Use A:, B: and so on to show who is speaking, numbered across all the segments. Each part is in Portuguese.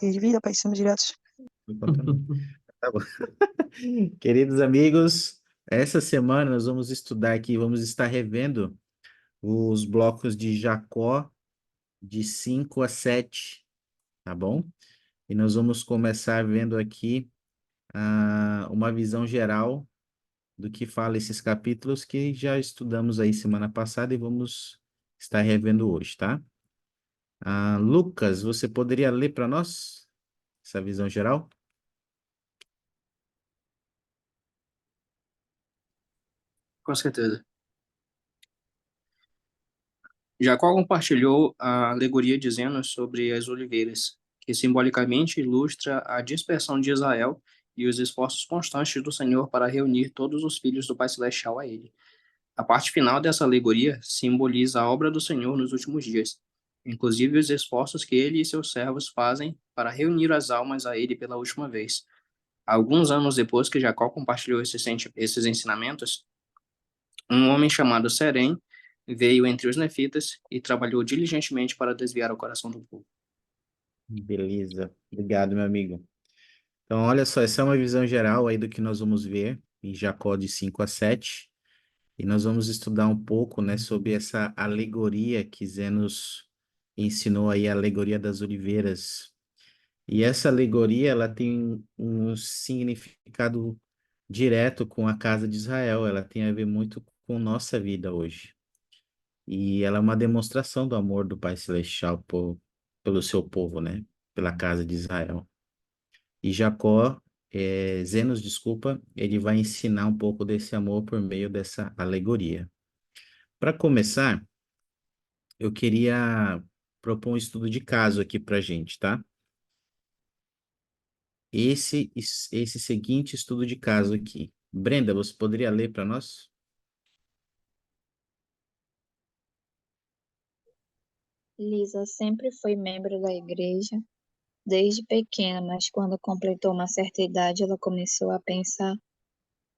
A: de vida, Pai, somos gratos.
B: Tá bom. Queridos amigos, essa semana nós vamos estudar aqui, vamos estar revendo os blocos de Jacó de 5 a 7, tá bom? E nós vamos começar vendo aqui uma visão geral do que fala esses capítulos que já estudamos aí semana passada e vamos estar revendo hoje, tá? Lucas, você poderia ler para nós essa visão geral?
C: Com certeza. Jacó compartilhou a alegoria dizendo sobre as oliveiras, que simbolicamente ilustra a dispersão de Israel e os esforços constantes do Senhor para reunir todos os filhos do Pai Celestial a ele. A parte final dessa alegoria simboliza a obra do Senhor nos últimos dias, inclusive os esforços que ele e seus servos fazem para reunir as almas a ele pela última vez. Alguns anos depois que Jacó compartilhou esses ensinamentos, um homem chamado Serém veio entre os nefitas e trabalhou diligentemente para desviar o coração do povo.
B: Beleza, obrigado, meu amigo. Então, olha só, essa é uma visão geral aí do que nós vamos ver em Jacó de 5 a 7. E nós vamos estudar um pouco, né, sobre essa alegoria que Zé nos ensinou aí, a alegoria das oliveiras. E essa alegoria, ela tem um significado direto com a casa de Israel, ela tem a ver muito com nossa vida hoje. E ela é uma demonstração do amor do Pai Celestial pelo seu povo, né, pela casa de Israel. E Jacó, Zenos, desculpa, ele vai ensinar um pouco desse amor por meio dessa alegoria. Para começar, eu queria propor um estudo de caso aqui para gente, tá? Esse seguinte estudo de caso aqui. Brenda, você poderia ler para nós?
D: Lisa sempre foi membro da igreja desde pequena, mas quando completou uma certa idade, ela começou a pensar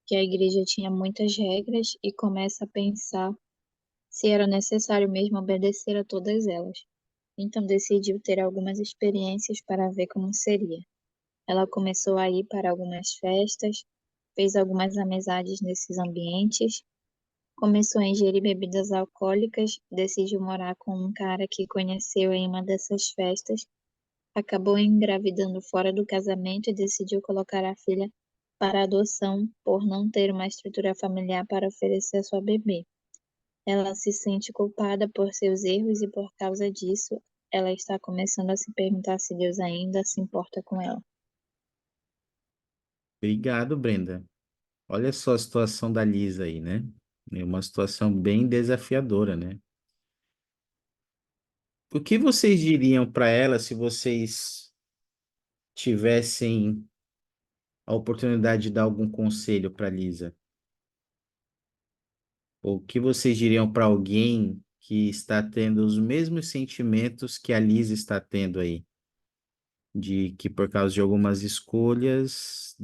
D: que a igreja tinha muitas regras e começa a pensar se era necessário mesmo obedecer a todas elas. Então decidiu ter algumas experiências para ver como seria. Ela começou a ir para algumas festas, fez algumas amizades nesses ambientes, começou a ingerir bebidas alcoólicas, decidiu morar com um cara que conheceu em uma dessas festas, acabou engravidando fora do casamento e decidiu colocar a filha para adoção por não ter uma estrutura familiar para oferecer a sua bebê. Ela se sente culpada por seus erros e por causa disso, ela está começando a se perguntar se Deus ainda se importa com ela.
B: Obrigado, Brenda. Olha só a situação da Lisa aí, né? É uma situação bem desafiadora, né? O que vocês diriam para ela se vocês tivessem a oportunidade de dar algum conselho para Lisa? Ou o que vocês diriam para alguém que está tendo os mesmos sentimentos que a Lisa está tendo aí? De que por causa de algumas escolhas,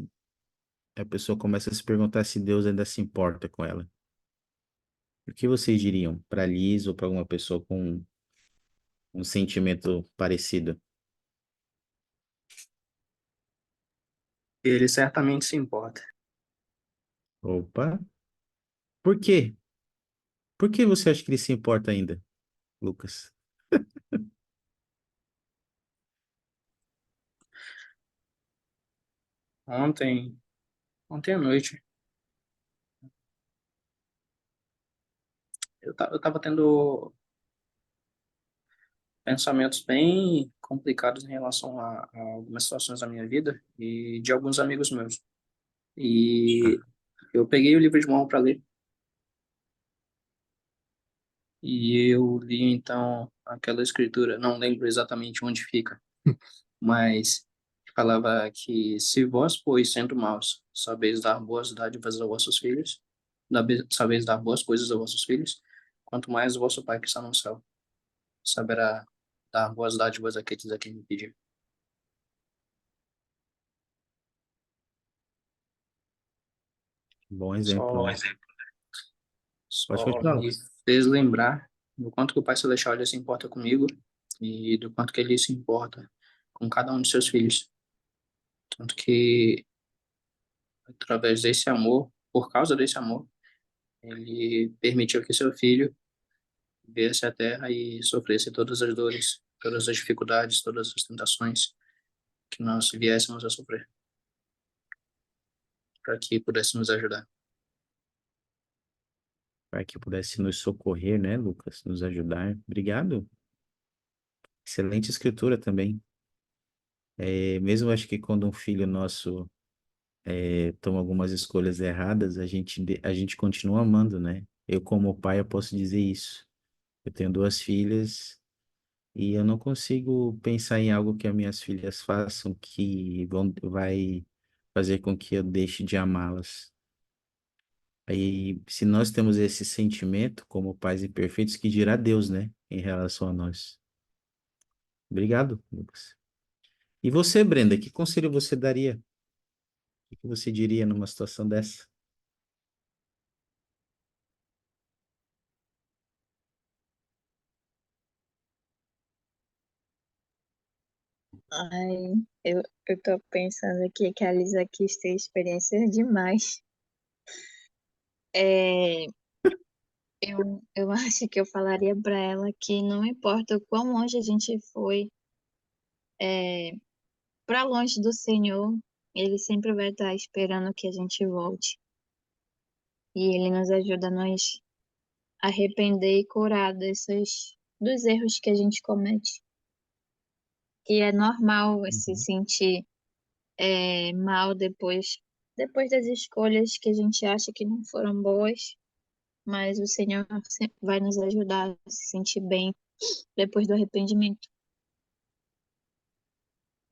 B: a pessoa começa a se perguntar se Deus ainda se importa com ela. O que vocês diriam para Lisa ou para alguma pessoa com um sentimento parecido?
C: Ele certamente se importa.
B: Opa, por quê? Por que você acha que ele se importa ainda, Lucas?
C: Ontem, ontem à noite, eu tava tendo pensamentos bem complicados em relação a algumas situações da minha vida e de alguns amigos meus. E eu peguei o livro de mão para ler e eu li então aquela escritura, não lembro exatamente onde fica, mas falava que se vós, pois, sendo maus, sabeis dar boas dádivas aos vossos filhos, sabeis dar boas coisas aos vossos filhos, quanto mais o vosso Pai que está no céu saberá dar boas dádivas àqueles a quem me pedir.
B: Bom exemplo,
C: Só,
B: né? Pode
C: só
B: continuar,
C: me
B: Lucas.
C: fez lembrar do quanto que o Pai Celestial ele se importa comigo e do quanto que ele se importa com cada um de seus filhos. Tanto que, através desse amor, por causa desse amor, ele permitiu que seu filho viesse à Terra e sofresse todas as dores, todas as dificuldades, todas as tentações que nós viéssemos a sofrer, para que pudéssemos ajudar.
B: Para que pudesse nos socorrer, né, Lucas? Nos ajudar. Obrigado. Excelente escritura também. Mesmo acho que quando um filho nosso toma algumas escolhas erradas, a gente continua amando, né? Eu, como pai, eu posso dizer isso. Eu tenho duas filhas e eu não consigo pensar em algo que as minhas filhas façam que vai fazer com que eu deixe de amá-las. Aí, se nós temos esse sentimento como pais imperfeitos, que dirá Deus, né, em relação a nós? Obrigado, Lucas. E você, Brenda, que conselho você daria? O que você diria numa situação dessa?
D: Ai, eu tô pensando aqui que a Lisa quis ter experiências demais. É, eu acho que eu falaria para ela que não importa o quão longe a gente foi, para longe do Senhor, Ele sempre vai estar esperando que a gente volte. E Ele nos ajuda a nos arrepender e curar dos erros que a gente comete. E é normal se
B: Uhum.
D: sentir mal depois das escolhas que a gente acha que não foram boas, mas o Senhor vai nos ajudar a se sentir bem depois do arrependimento.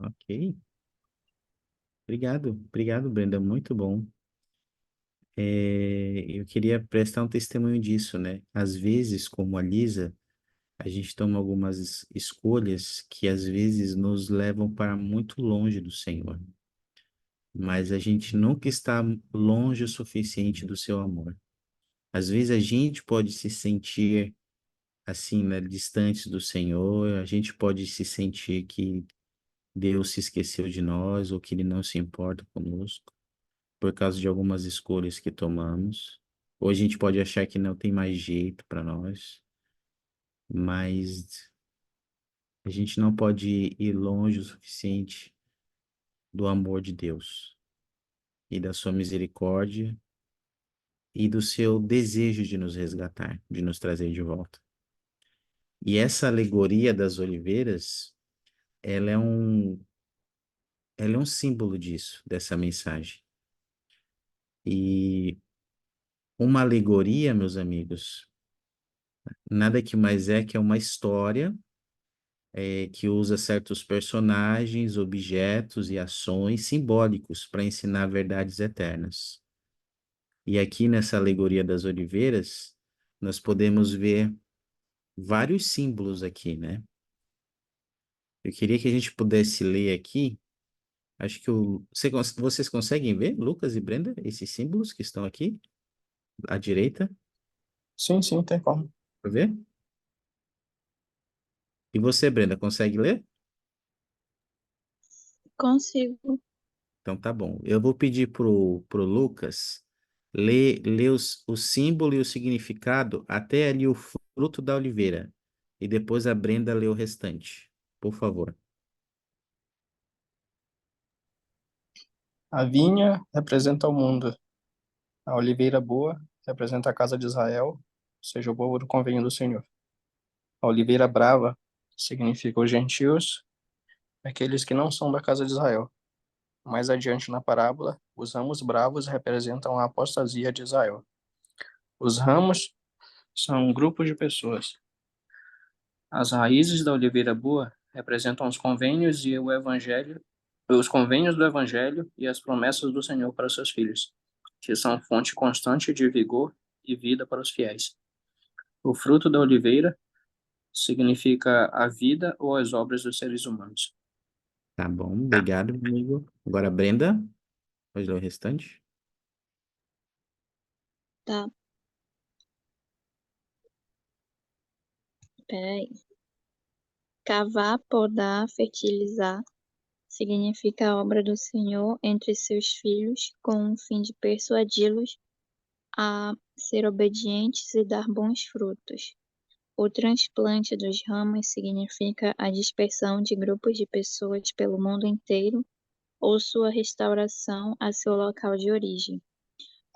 B: Ok. Obrigado, Brenda. Muito bom. Eu queria prestar um testemunho disso, né? Às vezes, como a Lisa, a gente toma algumas escolhas que às vezes nos levam para muito longe do Senhor, mas a gente nunca está longe o suficiente do seu amor. Às vezes a gente pode se sentir assim, né, distantes do Senhor, a gente pode se sentir que Deus se esqueceu de nós ou que Ele não se importa conosco por causa de algumas escolhas que tomamos. Ou a gente pode achar que não tem mais jeito para nós, mas a gente não pode ir longe o suficiente do amor de Deus e da sua misericórdia e do seu desejo de nos resgatar, de nos trazer de volta. E essa alegoria das oliveiras, ela é um, ela é um símbolo disso, dessa mensagem. E uma alegoria, meus amigos, nada que mais é que é uma história que usa certos personagens, objetos e ações simbólicos para ensinar verdades eternas. E aqui nessa alegoria das oliveiras, nós podemos ver vários símbolos aqui, né? Eu queria que a gente pudesse ler aqui. Acho que vocês conseguem ver, Lucas e Brenda, esses símbolos que estão aqui à direita?
C: Sim, sim, tem como.
B: Para ver? E você, Brenda, consegue ler?
D: Consigo.
B: Então tá bom. Eu vou pedir pro Lucas ler o símbolo e o significado até ali o fruto da oliveira. E depois a Brenda lê o restante. Por favor.
C: A vinha representa o mundo. A oliveira boa representa a casa de Israel, ou seja, o povo do convênio do Senhor. A oliveira brava significa os gentios, aqueles que não são da casa de Israel. Mais adiante na parábola, os ramos bravos representam a apostasia de Israel. Os ramos são grupos de pessoas. As raízes da oliveira boa representam os convênios e o evangelho, os convênios do evangelho e as promessas do Senhor para os seus filhos, que são fonte constante de vigor e vida para os fiéis. O fruto da oliveira significa a vida ou as obras dos seres humanos.
B: Tá bom, obrigado, meu amigo. Agora, Brenda, pode ler o restante?
D: Tá, peraí. Cavar, podar, fertilizar significa a obra do Senhor entre seus filhos, com o fim de persuadi-los a ser obedientes e dar bons frutos. O transplante dos ramos significa a dispersão de grupos de pessoas pelo mundo inteiro ou sua restauração a seu local de origem.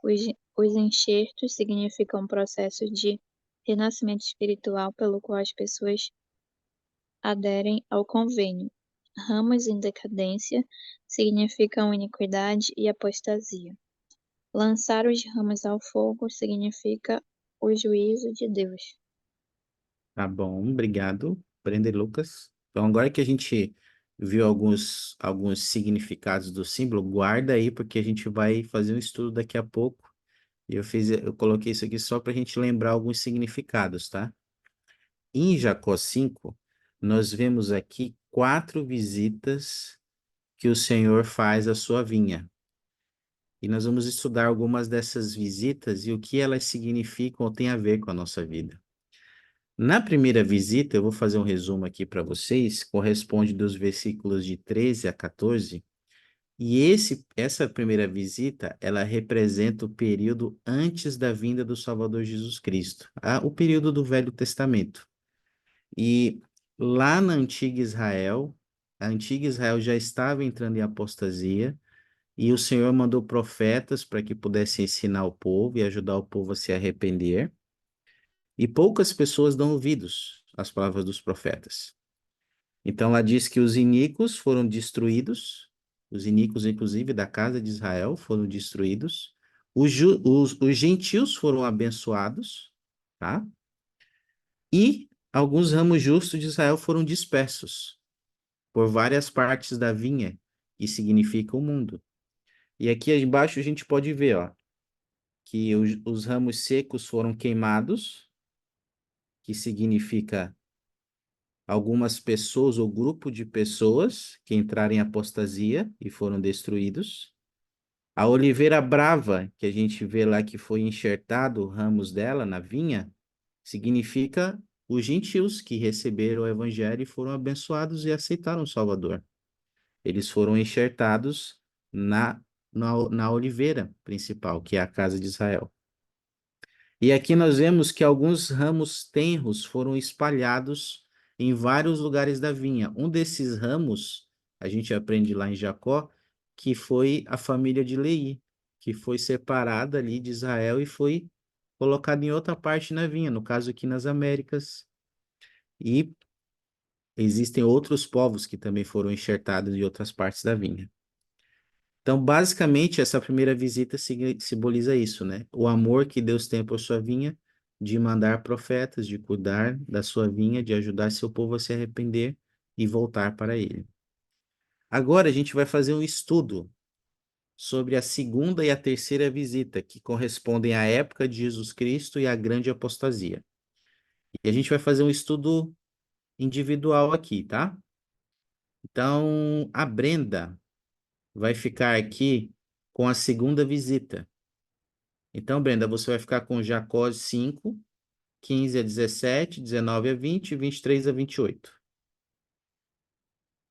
D: Os, os enxertos significam um processo de renascimento espiritual pelo qual as pessoas aderem ao convênio. Ramos em decadência significam iniquidade e apostasia. Lançar os ramos ao fogo significa o juízo de Deus.
B: Tá bom, obrigado, Brenda e Lucas. Então, agora que a gente viu alguns significados do símbolo, guarda aí, porque a gente vai fazer um estudo daqui a pouco. E eu coloquei isso aqui só para a gente lembrar alguns significados, tá? Em Jacó 5, nós vemos aqui 4 visitas que o Senhor faz à sua vinha. E nós vamos estudar algumas dessas visitas e o que elas significam ou têm a ver com a nossa vida. Na primeira visita, eu vou fazer um resumo aqui para vocês, corresponde dos versículos de 13 a 14, e essa primeira visita, ela representa o período antes da vinda do Salvador Jesus Cristo, o período do Velho Testamento. E lá na antiga Israel, a antiga Israel já estava entrando em apostasia, e o Senhor mandou profetas para que pudessem ensinar o povo e ajudar o povo a se arrepender. E poucas pessoas dão ouvidos às palavras dos profetas. Então lá diz que os iníquos foram destruídos, os iníquos, inclusive, da casa de Israel foram destruídos, os gentios foram abençoados, tá? E alguns ramos justos de Israel foram dispersos por várias partes da vinha, que significa o mundo. E aqui embaixo a gente pode ver, ó, que os ramos secos foram queimados, que significa algumas pessoas ou grupo de pessoas que entraram em apostasia e foram destruídos. A oliveira brava, que a gente vê lá que foi enxertado ramos dela na vinha, significa os gentios que receberam o evangelho e foram abençoados e aceitaram o Salvador. Eles foram enxertados na oliveira principal, que é a casa de Israel. E aqui nós vemos que alguns ramos tenros foram espalhados em vários lugares da vinha. Um desses ramos, a gente aprende lá em Jacó, que foi a família de Leí, que foi separada ali de Israel e foi colocada em outra parte na vinha, no caso aqui nas Américas. E existem outros povos que também foram enxertados em outras partes da vinha. Então, basicamente, essa primeira visita simboliza isso, né? O amor que Deus tem por sua vinha, de mandar profetas, de cuidar da sua vinha, de ajudar seu povo a se arrepender e voltar para ele. Agora a gente vai fazer um estudo sobre a segunda e a terceira visita, que correspondem à época de Jesus Cristo e à grande apostasia. E a gente vai fazer um estudo individual aqui, tá? Então, a Brenda vai ficar aqui com a segunda visita. Então, Brenda, você vai ficar com Jacó 5, 15 a 17, 19 a 20 e 23 a 28.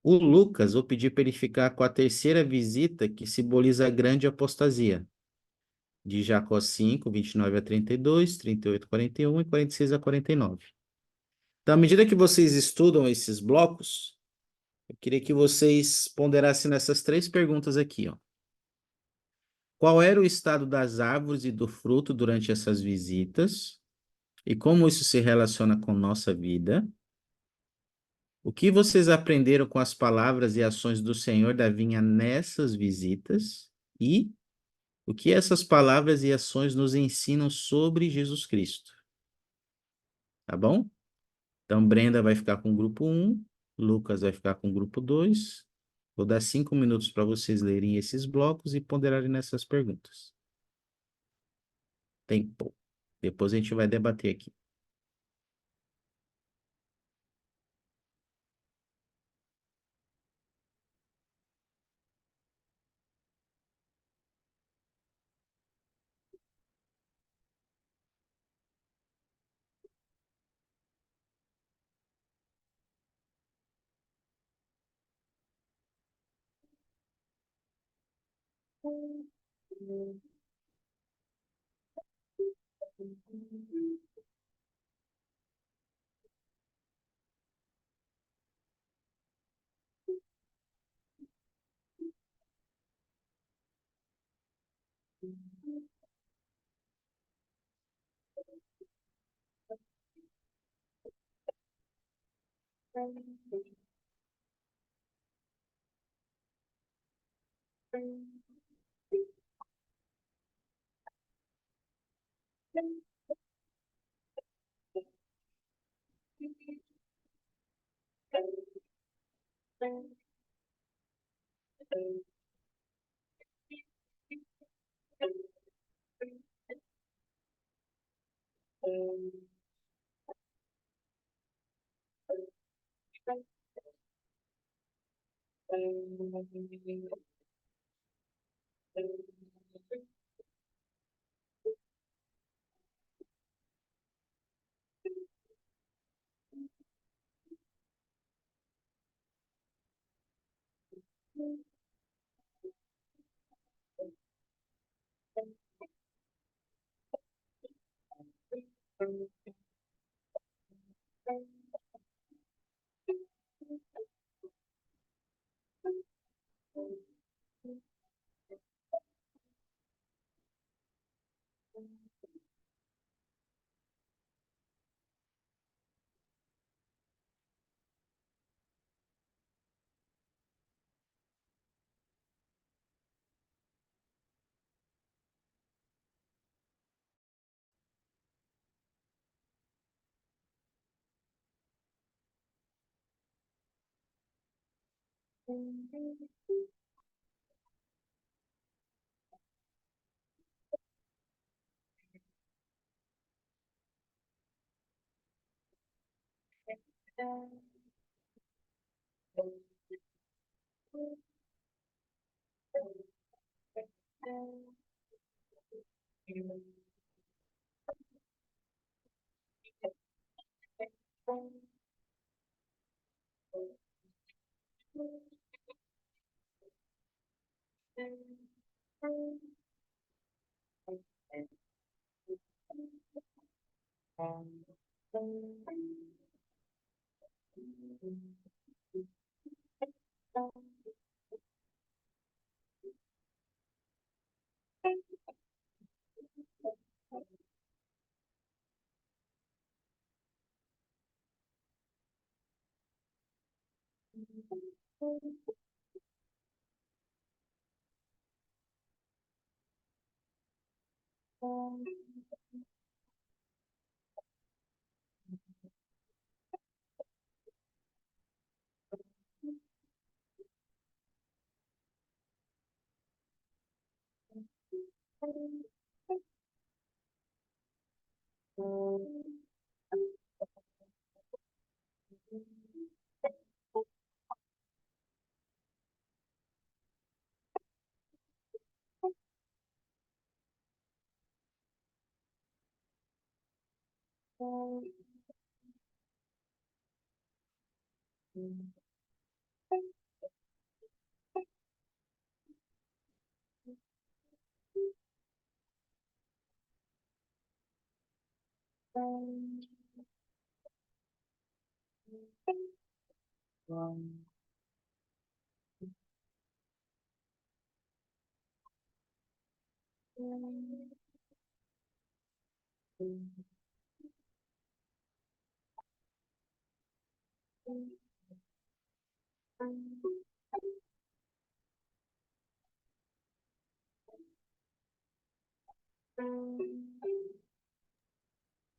B: O Lucas, vou pedir para ele ficar com a terceira visita, que simboliza a grande apostasia, de Jacó 5, 29 a 32, 38 a 41 e 46 a 49. Então, à medida que vocês estudam esses blocos, eu queria que vocês ponderassem nessas 3 perguntas aqui, ó. Qual era o estado das árvores e do fruto durante essas visitas? E como isso se relaciona com nossa vida? O que vocês aprenderam com as palavras e ações do Senhor da vinha nessas visitas? E o que essas palavras e ações nos ensinam sobre Jesus Cristo? Tá bom? Então, Brenda vai ficar com o grupo 1, Lucas vai ficar com o grupo 2. Vou dar 5 minutos para vocês lerem esses blocos e ponderarem nessas perguntas. Tempo. Depois a gente vai debater aqui.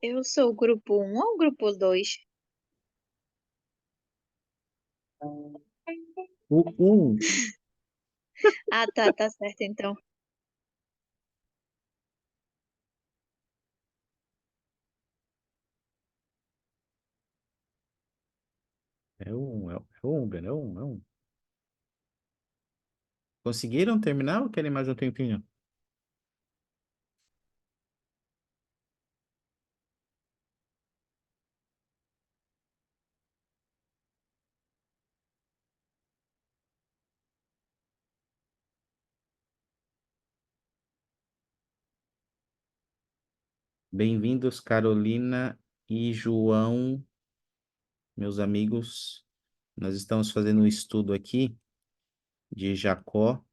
D: Eu sou o grupo um ou o grupo 2?
B: O um
D: Ah, tá certo então.
B: Ben, é um. Conseguiram terminar ou querem mais um tempinho? Bem-vindos, Carolina e João, meus amigos. Nós estamos fazendo um estudo aqui de Jacó,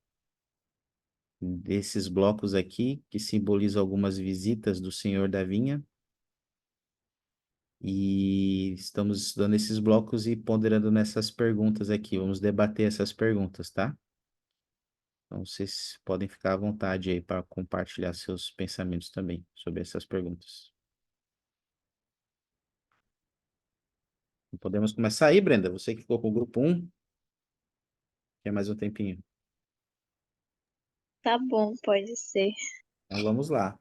B: desses blocos aqui, que simbolizam algumas visitas do Senhor da Vinha. E estamos estudando esses blocos e ponderando nessas perguntas aqui. Vamos debater essas perguntas, tá? Então, vocês podem ficar à vontade aí para compartilhar seus pensamentos também sobre essas perguntas. Podemos começar aí, Brenda? Você que ficou com o grupo 1, quer mais um tempinho?
D: Tá bom, pode ser.
B: Então, vamos lá.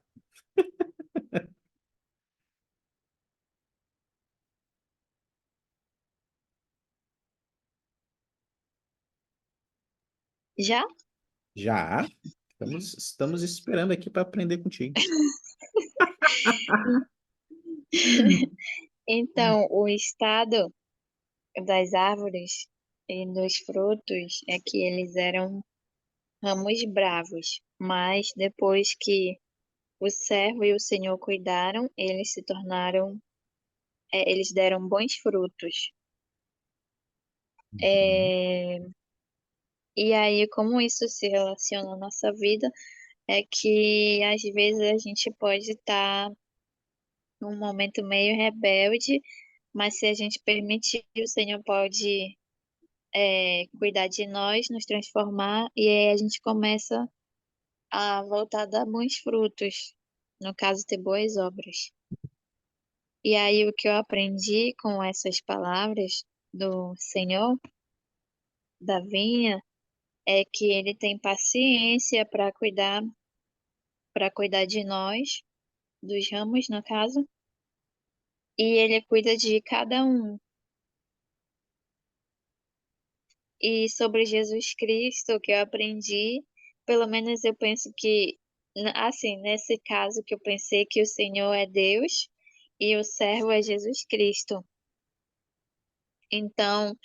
D: Já?
B: Já? Estamos esperando aqui para aprender contigo.
D: Então, o estado das árvores e dos frutos é que eles eram ramos bravos, mas depois que o servo e o Senhor cuidaram, eles se tornaram, eles deram bons frutos.
B: Uhum.
D: É, e aí, como isso se relaciona à nossa vida, é que às vezes a gente pode estar num momento meio rebelde, mas se a gente permitir, o Senhor pode cuidar de nós, nos transformar, e aí a gente começa a voltar a dar bons frutos, no caso, ter boas obras. E aí o que eu aprendi com essas palavras do Senhor da vinha é que ele tem paciência para cuidar de nós, dos ramos, no caso, e ele cuida de cada um. E sobre Jesus Cristo, o que eu aprendi, pelo menos eu penso que, assim, nesse caso que eu pensei que o Senhor é Deus e o servo é Jesus Cristo. Então,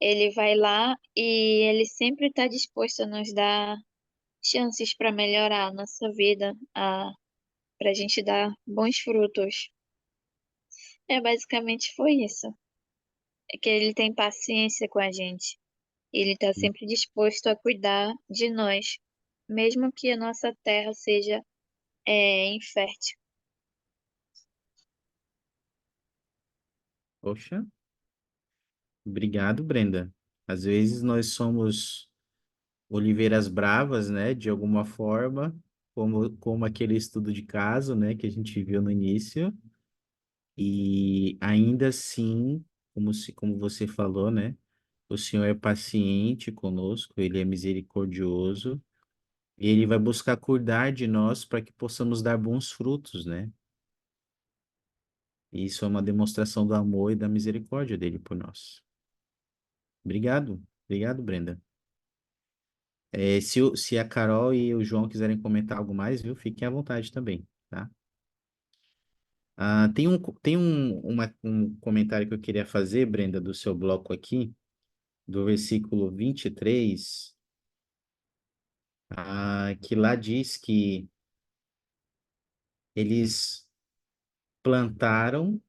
D: ele vai lá e ele sempre está disposto a nos dar chances para melhorar a nossa vida, para a gente dar bons frutos. Basicamente foi isso. É que ele tem paciência com a gente. Ele está sempre disposto a cuidar de nós, mesmo que a nossa terra seja infértil.
B: Poxa, obrigado, Brenda. Às vezes nós somos oliveiras bravas, né, de alguma forma, como aquele estudo de caso, né, que a gente viu no início, e ainda assim, como você falou, né, o Senhor é paciente conosco, ele é misericordioso, e ele vai buscar cuidar de nós para que possamos dar bons frutos, né? E isso é uma demonstração do amor e da misericórdia dele por nós. Obrigado, obrigado, Brenda. Se a Carol e o João quiserem comentar algo mais, viu? Fiquem à vontade também, tá? Tem um comentário que eu queria fazer, Brenda, do seu bloco aqui, do versículo 23, que lá diz que eles plantaram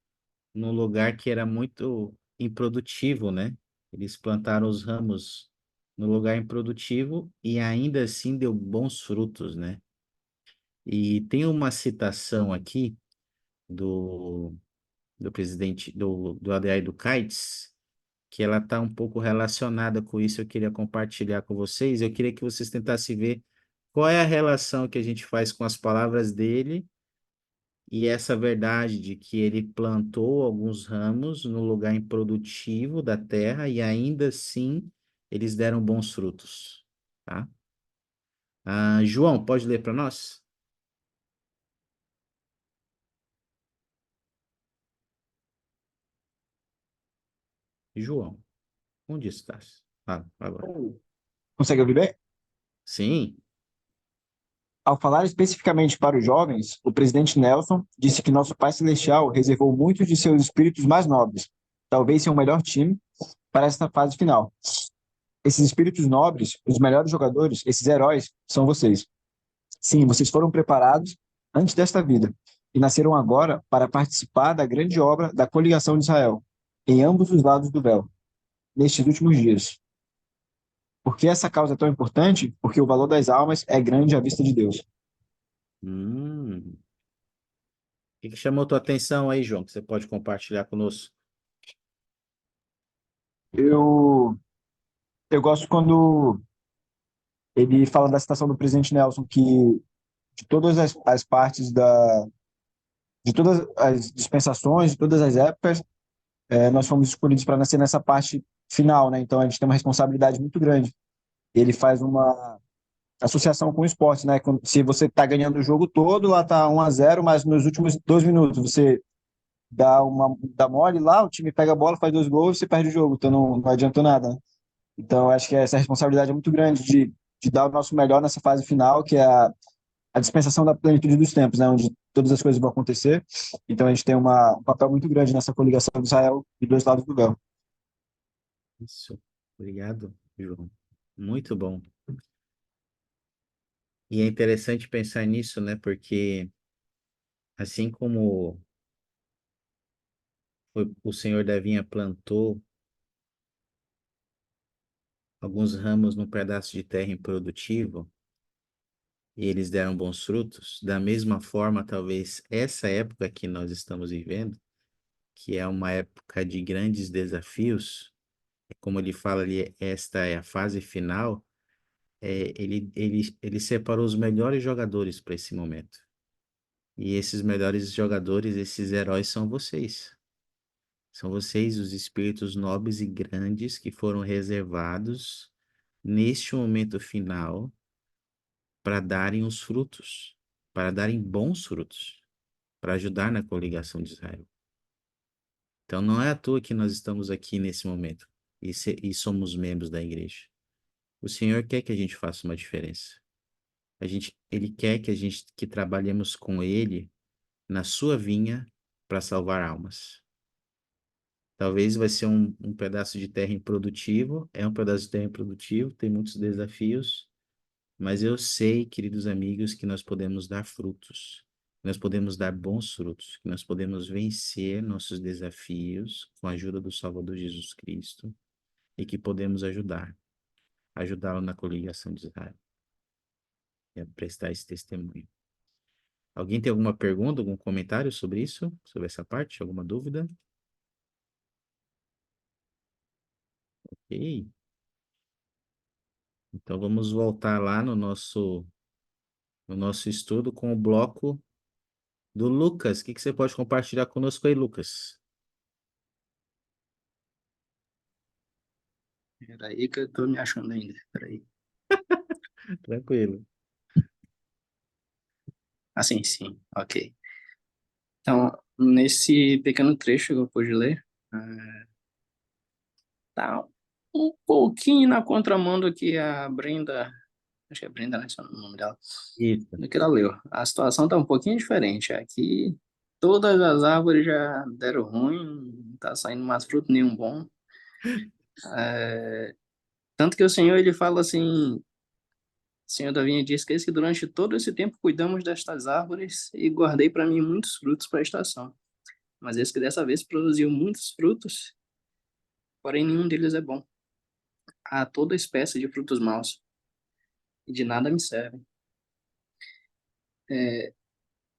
B: num lugar que era muito improdutivo, né? Eles plantaram os ramos no lugar improdutivo e ainda assim deu bons frutos, né? E tem uma citação aqui do, do presidente do ADI do CAIDS, que ela está um pouco relacionada com isso, eu queria compartilhar com vocês. Eu queria que vocês tentassem ver qual é a relação que a gente faz com as palavras dele e essa verdade de que ele plantou alguns ramos no lugar improdutivo da terra e ainda assim eles deram bons frutos, tá? João, pode ler para nós? João, onde estás? Agora.
A: Consegue ouvir bem?
B: Sim,
A: Ao falar especificamente para os jovens, o presidente Nelson disse que nosso Pai Celestial reservou muitos de seus espíritos mais nobres, talvez seu melhor time, para esta fase final. Esses espíritos nobres, os melhores jogadores, esses heróis, são vocês. Sim, vocês foram preparados antes desta vida. e nasceram agora para participar da grande obra da coligação de Israel, em ambos os lados do véu, nestes últimos dias. Por que essa causa é tão importante? Porque o valor das almas é grande à vista de Deus.
B: Hum. O que chamou tua atenção aí, João, que você pode compartilhar conosco?
A: Eu, eu gosto quando ele fala da citação do presidente Nelson, que de todas as partes de todas as dispensações, de todas as épocas, nós fomos escolhidos para nascer nessa parte final, né? Então a gente tem uma responsabilidade muito grande. Ele faz uma associação com o esporte, né? Se você está ganhando o jogo todo, lá está 1-0, mas nos últimos 2 minutos você dá mole lá, o time pega a bola, faz 2 gols, você perde o jogo, então não adiantou nada, né? Então eu acho que essa responsabilidade é muito grande de dar o nosso melhor nessa fase final, que é a dispensação da plenitude dos tempos, né? Onde todas as coisas vão acontecer. Então a gente tem um papel muito grande nessa coligação de Israel de dois lados do véu.
B: Isso. Obrigado, João. Muito bom. E é interessante pensar nisso, né? Porque assim como o senhor da vinha plantou alguns ramos num pedaço de terra improdutivo e eles deram bons frutos, da mesma forma, talvez essa época que nós estamos vivendo, que é uma época de grandes desafios, como ele fala ali, esta é a fase final, ele separou os melhores jogadores para esse momento. E esses melhores jogadores, esses heróis são vocês. São vocês os espíritos nobres e grandes que foram reservados neste momento final para darem os frutos, para darem bons frutos, para ajudar na coligação de Israel. Então não é à toa que nós estamos aqui nesse momento e somos membros da igreja. O Senhor quer que a gente faça uma diferença. Ele quer que trabalhemos com Ele na sua vinha para salvar almas. Talvez vai ser um pedaço de terra improdutivo, é um pedaço de terra improdutivo, tem muitos desafios, mas eu sei, queridos amigos, que nós podemos dar frutos, nós podemos dar bons frutos, que nós podemos vencer nossos desafios com a ajuda do Salvador Jesus Cristo e que podemos ajudá-lo na coligação de Israel, e a prestar esse testemunho. Alguém tem alguma pergunta, algum comentário sobre isso, sobre essa parte? Alguma dúvida? Ok. Então vamos voltar lá no nosso estudo com o bloco do Lucas. O que você pode compartilhar conosco aí, Lucas?
C: Peraí que eu tô me achando ainda. Peraí.
B: Tranquilo.
C: Assim, sim, ok. Então, nesse pequeno trecho que eu pude ler, tá um pouquinho na contramão do que a Brenda, acho que é Brenda, né, esse é o nome dela,
B: Isso.
C: do que ela leu. A situação tá um pouquinho diferente. Aqui, todas as árvores já deram ruim, não tá saindo mais fruto nenhum bom. Tanto que o Senhor, ele fala assim, o Senhor da vinha diz que durante todo esse tempo cuidamos destas árvores e guardei para mim muitos frutos para a estação. Mas esse que dessa vez produziu muitos frutos, porém nenhum deles é bom. Há toda espécie de frutos maus, e de nada me servem.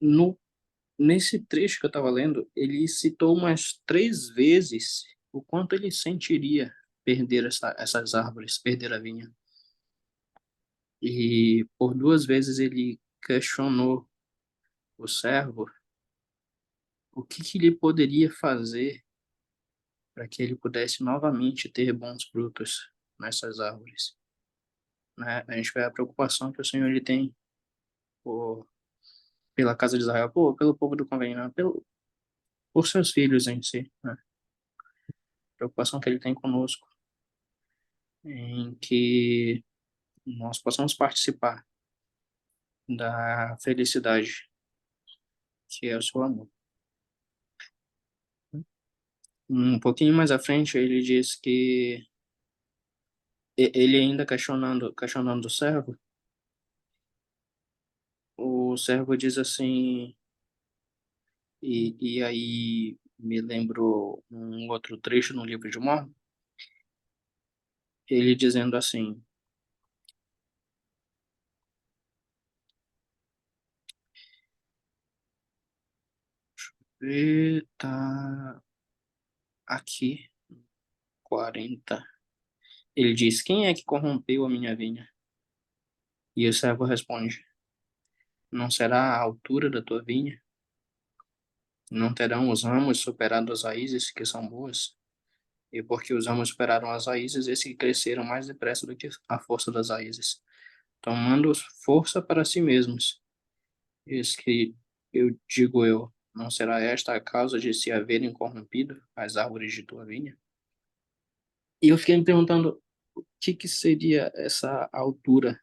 C: No, nesse trecho que eu estava lendo, ele citou umas 3 vezes o quanto ele sentiria perder essas árvores, perder a vinha. E por 2 vezes ele questionou o servo o que ele poderia fazer para que ele pudesse novamente ter bons frutos nessas árvores. Né? A gente vê a preocupação que o Senhor ele tem por, pela casa de Israel, pelo povo do convênio, né? Por seus filhos em si. Né? A preocupação que ele tem conosco, em que nós possamos participar da felicidade que é o seu amor. Um pouquinho mais à frente, ele diz que ele ainda questionando o servo diz assim, E aí me lembrou um outro trecho no livro de Mórmon, ele dizendo assim, tá aqui, 40. Ele diz, quem é que corrompeu a minha vinha? E o servo responde, não será a altura da tua vinha? Não terão os ramos superado as raízes, que são boas? E porque os ramos superaram as raízes, esses que cresceram mais depressa do que a força das raízes, tomando força para si mesmos. Eis que eu, não será esta a causa de se haverem corrompido as árvores de tua vinha? E eu fiquei me perguntando, o que que seria essa altura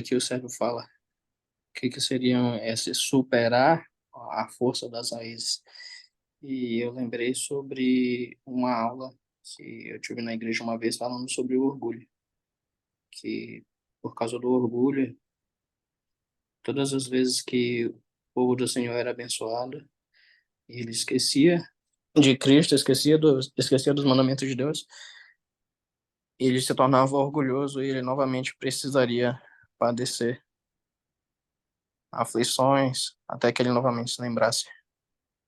C: que o servo fala? O que que seriam esse superar a força das raízes? E eu lembrei sobre uma aula que eu tive na igreja uma vez falando sobre o orgulho, que por causa do orgulho, todas as vezes que o povo do Senhor era abençoado, ele esquecia de Cristo, esquecia dos mandamentos de Deus, ele se tornava orgulhoso e ele novamente precisaria padecer aflições até que ele novamente se lembrasse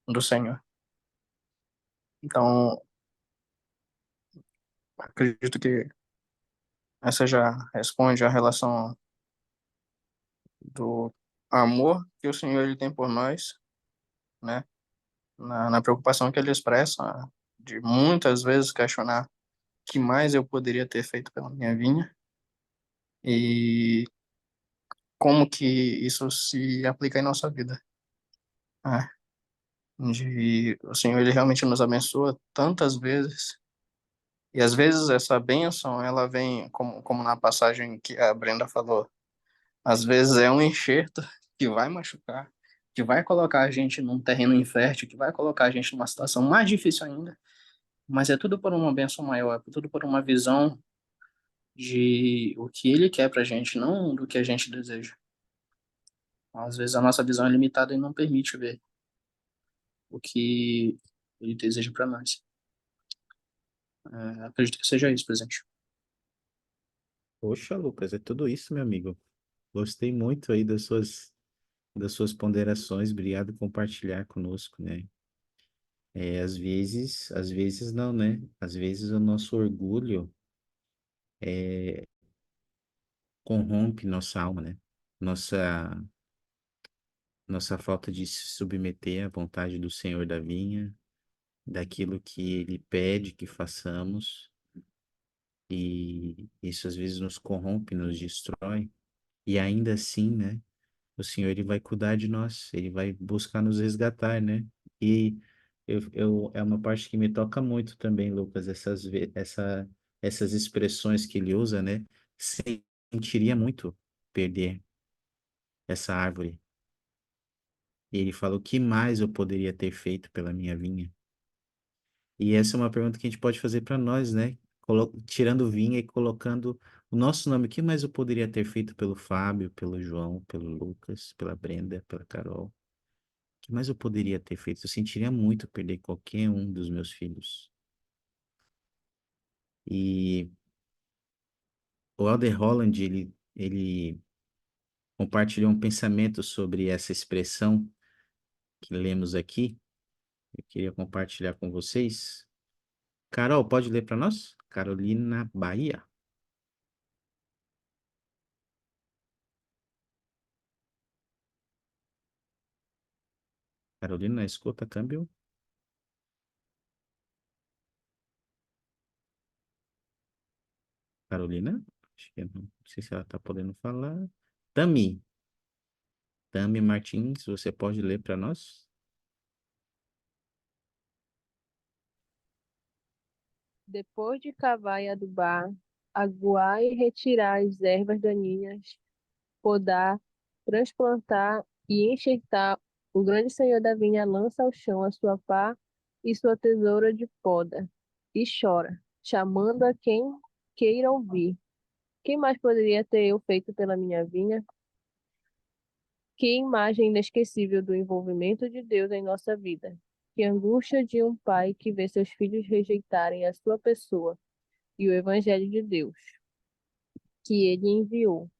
C: do Senhor. Então, acredito que essa já responde à relação do amor que o Senhor ele tem por nós, né? Na preocupação que ele expressa de muitas vezes questionar o que mais eu poderia ter feito pela minha vinha e como que isso se aplica em nossa vida, né? De o Senhor ele realmente nos abençoa tantas vezes e às vezes essa bênção ela vem como na passagem que a Brenda falou, às vezes é um enxerto que vai machucar, que vai colocar a gente num terreno infértil, que vai colocar a gente numa situação mais difícil ainda, mas é tudo por uma bênção maior, é tudo por uma visão de o que ele quer pra gente, não do que a gente deseja. Às vezes a nossa visão é limitada e não permite ver o que ele deseja para nós. Acredito que seja isso, presente.
B: Poxa, Lucas, é tudo isso, meu amigo. Gostei muito aí das suas ponderações. Obrigado por compartilhar conosco, né? Às vezes não, né? Às vezes o nosso orgulho corrompe nossa alma, né? Nossa, nossa falta de se submeter à vontade do Senhor da vinha, daquilo que Ele pede que façamos, e isso às vezes nos corrompe, nos destrói, e ainda assim, né? O Senhor ele vai cuidar de nós, ele vai buscar nos resgatar, né? E é uma parte que me toca muito também, Lucas, essas expressões que ele usa, né? Sentiria muito perder essa árvore. E ele fala, o que mais eu poderia ter feito pela minha vinha? E essa é uma pergunta que a gente pode fazer para nós, né? Tirando vinha e colocando o nosso nome, o que mais eu poderia ter feito pelo Fábio, pelo João, pelo Lucas, pela Brenda, pela Carol? Que mais eu poderia ter feito? Eu sentiria muito perder qualquer um dos meus filhos. E o Elder Holland, ele compartilhou um pensamento sobre essa expressão que lemos aqui. Eu queria compartilhar com vocês. Carol, pode ler para nós? Carolina Bahia. Carolina, escuta, câmbio. Carolina? Acho que não sei se ela está podendo falar. Tami. Tami Martins, você pode ler para nós?
E: Depois de cavar e adubar, aguar e retirar as ervas daninhas, podar, transplantar e enxertar, o grande senhor da vinha lança ao chão a sua pá e sua tesoura de poda, e chora, chamando a quem queira ouvir. Quem mais poderia ter eu feito pela minha vinha? Que imagem inesquecível do envolvimento de Deus em nossa vida. Que angústia de um pai que vê seus filhos rejeitarem a sua pessoa e o Evangelho de Deus, que ele enviou.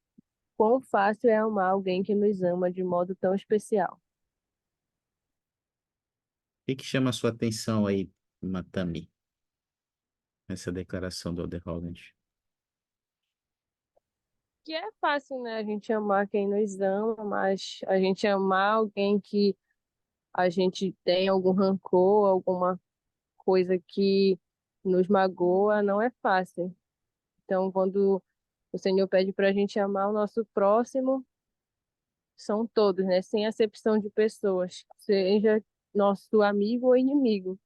E: Quão fácil é amar alguém que nos ama de modo tão especial.
B: O que chama a sua atenção aí, Matami, nessa declaração do Elder Holland?
E: Que é fácil, né? A gente amar quem nos ama, mas a gente amar alguém que a gente tem algum rancor, alguma coisa que nos magoa, não é fácil. Então, quando o Senhor pede para a gente amar o nosso próximo, são todos, né? Sem acepção de pessoas, seja nosso amigo ou inimigo.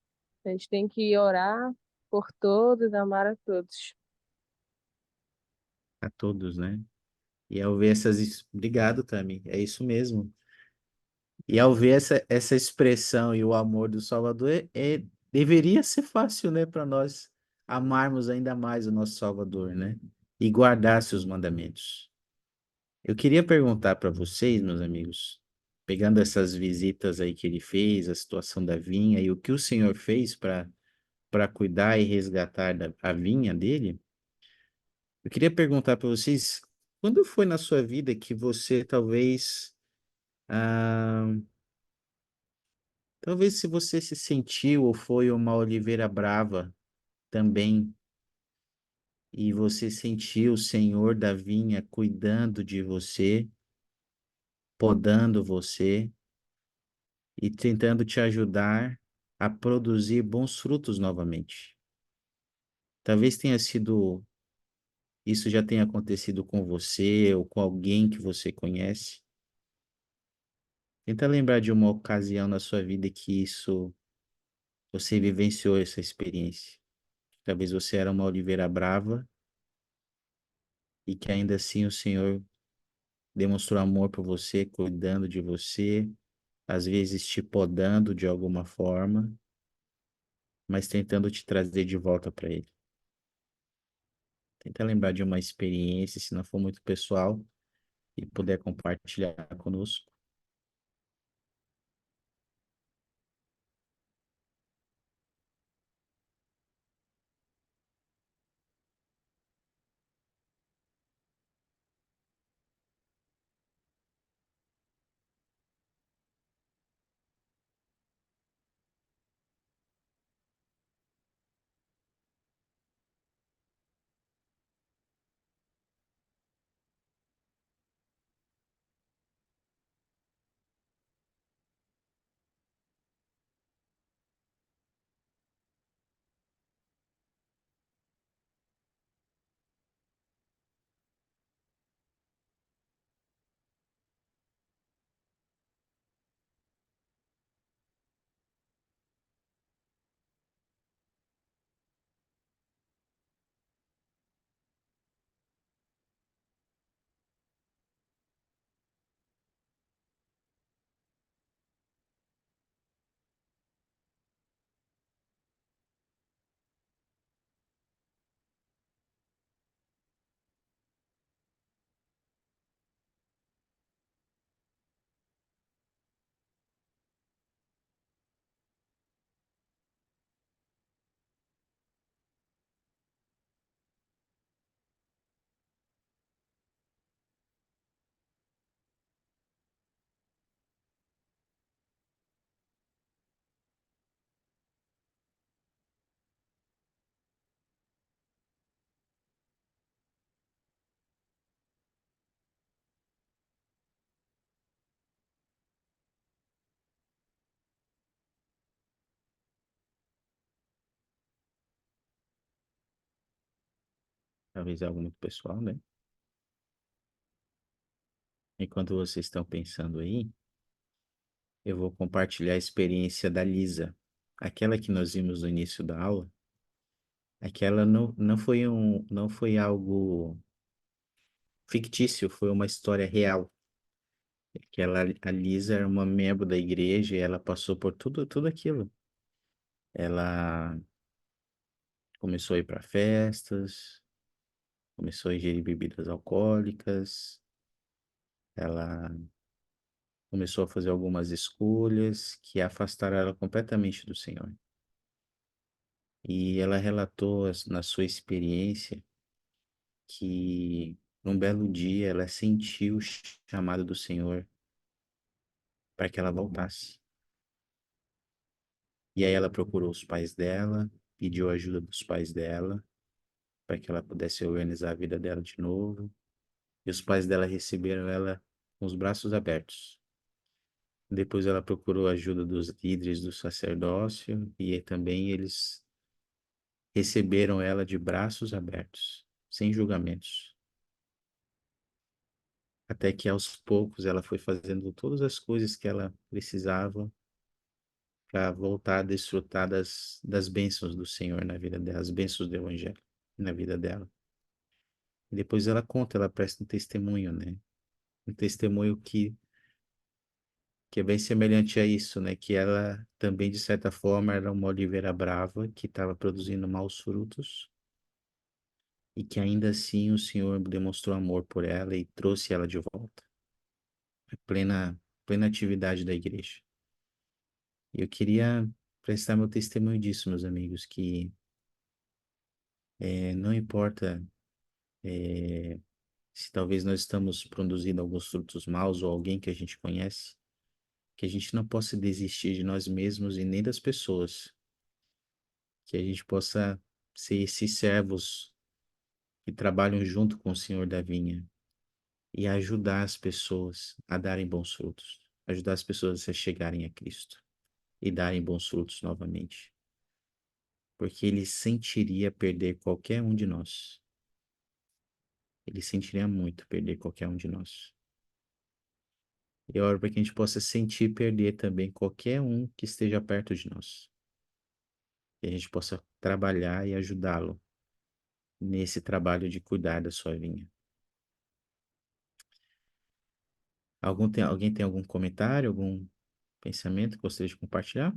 E: A gente tem que orar por todos, amar a todos.
B: A todos, né? E ao ver Obrigado, Tami. É isso mesmo. E ao ver essa expressão e o amor do Salvador, deveria ser fácil, né, para nós amarmos ainda mais o nosso Salvador, né? E guardar seus mandamentos. Eu queria perguntar para vocês, meus amigos, pegando essas visitas aí que ele fez, a situação da vinha e o que o Senhor fez para cuidar e resgatar a vinha dele, eu queria perguntar para vocês, quando foi na sua vida que você ah, talvez se você se sentiu ou foi uma oliveira brava também, e você sentiu o Senhor da vinha cuidando de você, podando você e tentando te ajudar a produzir bons frutos novamente. Talvez tenha sido, isso já tenha acontecido com você ou com alguém que você conhece. Tenta lembrar de uma ocasião na sua vida que você vivenciou essa experiência. Talvez você era uma oliveira brava e que ainda assim o Senhor demonstrou amor por você, cuidando de você, às vezes te podando de alguma forma, mas tentando te trazer de volta para Ele. Tenta lembrar de uma experiência, se não for muito pessoal, e puder compartilhar conosco. Talvez algo muito pessoal, né? Enquanto vocês estão pensando aí, eu vou compartilhar a experiência da Lisa. Aquela que nós vimos no início da aula, aquela não foi algo fictício, foi uma história real. A Lisa era uma membro da igreja e ela passou por tudo aquilo. Ela começou a ir para festas, começou a ingerir bebidas alcoólicas, ela começou a fazer algumas escolhas que afastaram ela completamente do Senhor. E ela relatou na sua experiência que num belo dia ela sentiu o chamado do Senhor para que ela voltasse. E aí ela procurou os pais dela, pediu ajuda dos pais dela para que ela pudesse organizar a vida dela de novo. E os pais dela receberam ela com os braços abertos. Depois ela procurou a ajuda dos líderes do sacerdócio e também eles receberam ela de braços abertos, sem julgamentos. Até que aos poucos ela foi fazendo todas as coisas que ela precisava para voltar a desfrutar das bênçãos do Senhor na vida dela, as bênçãos do Evangelho na vida dela. E depois ela conta, ela presta um testemunho, né? Um testemunho que é bem semelhante a isso, né? Que ela também, de certa forma, era uma oliveira brava que estava produzindo maus frutos e que ainda assim o Senhor demonstrou amor por ela e trouxe ela de volta, a plena atividade da igreja. E eu queria prestar meu testemunho disso, meus amigos, que não importa se talvez nós estamos produzindo alguns frutos maus ou alguém que a gente conhece, que a gente não possa desistir de nós mesmos e nem das pessoas, que a gente possa ser esses servos que trabalham junto com o Senhor da vinha e ajudar as pessoas a darem bons frutos, ajudar as pessoas a chegarem a Cristo e darem bons frutos novamente, porque Ele sentiria perder qualquer um de nós. Ele sentiria muito perder qualquer um de nós. E eu oro para que a gente possa sentir perder também qualquer um que esteja perto de nós. Que a gente possa trabalhar e ajudá-lo nesse trabalho de cuidar da sua vinha. Alguém tem algum comentário, algum pensamento que gostaria de compartilhar?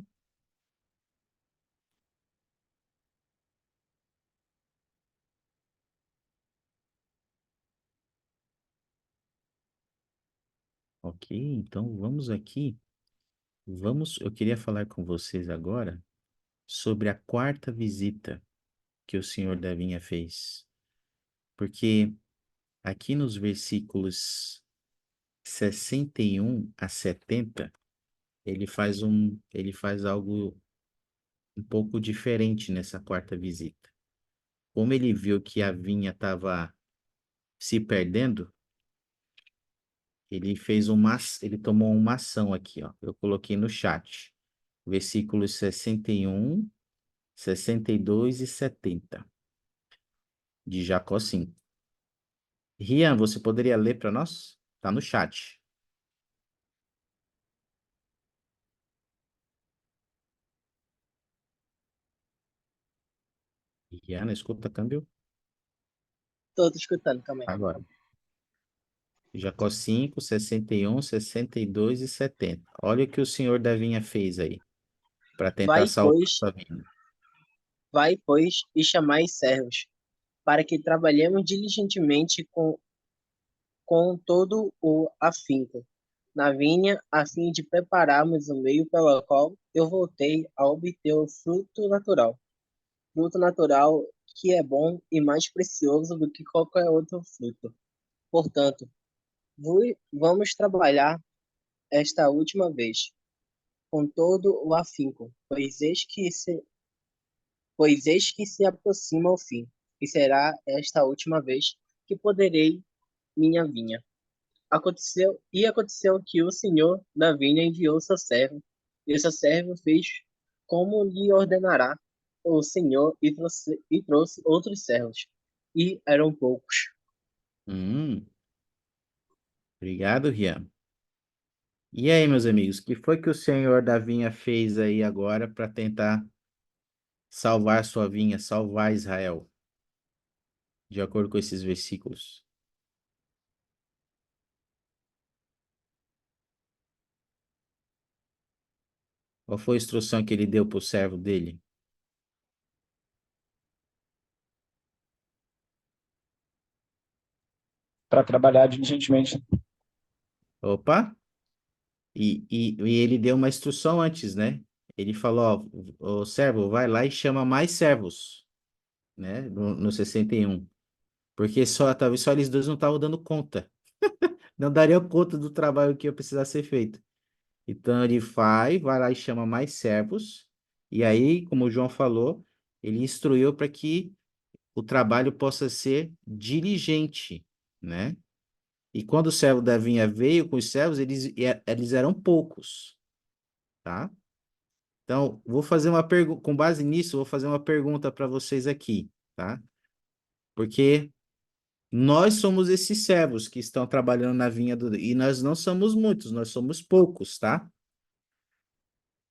B: Ok, então vamos aqui. Eu queria falar com vocês agora sobre a quarta visita que o Senhor da Vinha fez. Porque aqui nos versículos 61 a 70, ele faz algo um pouco diferente nessa quarta visita. Como ele viu que a vinha estava se perdendo, ele tomou uma ação aqui, ó. Eu coloquei no chat. Versículos 61, 62 e 70 de Jacó 5. Rian, você poderia ler para nós? Tá no chat. Rian, escuta, câmbio?
F: Tô escutando, calma aí.
B: Agora. Jacó 5, 61, 62 e 70. Olha o que o senhor da vinha fez aí, para tentar
F: Vai,
B: salvar a
F: pois,
B: sua vinha.
F: vai, pois, e chamai servos, para que trabalhemos diligentemente com todo o afinco na vinha, a fim de prepararmos o meio pelo qual eu voltei a obter o fruto natural que é bom e mais precioso do que qualquer outro fruto. Portanto, vamos trabalhar esta última vez, com todo o afinco, pois eis que se aproxima o fim, e será esta a última vez que poderei minha vinha. Aconteceu que o senhor da vinha enviou seu servo, e o seu servo fez como lhe ordenará o senhor e trouxe outros servos, e eram poucos.
B: Hum, obrigado, Rian. E aí, meus amigos, o que foi que o senhor da vinha fez aí agora para tentar salvar sua vinha, salvar Israel, de acordo com esses versículos? Qual foi a instrução que ele deu para o servo dele?
A: Para trabalhar diligentemente.
B: Opa, E ele deu uma instrução antes, né? Ele falou, ó, o servo, vai lá e chama mais servos, né? No 61. Porque talvez só eles dois não estavam dando conta. Não dariam conta do trabalho que ia precisar ser feito. Então ele vai lá e chama mais servos. E aí, como o João falou, ele instruiu para que o trabalho possa ser diligente, né? E quando o servo da vinha veio com os servos, eles eram poucos, tá? Então, vou fazer uma pergunta, com base nisso, vou fazer uma pergunta para vocês aqui, tá? Porque nós somos esses servos que estão trabalhando na vinha e nós não somos muitos, nós somos poucos, tá?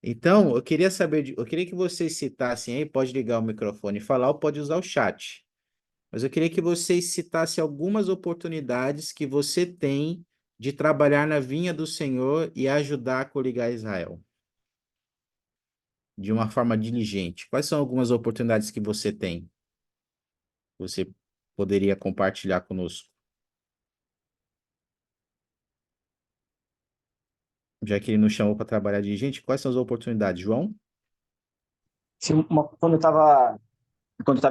B: Então, eu queria saber, eu queria que vocês citassem aí, pode ligar o microfone e falar, ou pode usar o chat. Mas eu queria que vocês citassem algumas oportunidades que você tem de trabalhar na vinha do Senhor e ajudar a coligar Israel de uma forma diligente. Quais são algumas oportunidades que você tem? Você poderia compartilhar conosco? Já que ele nos chamou para trabalhar diligente, quais são as oportunidades, João?
A: Quando eu estava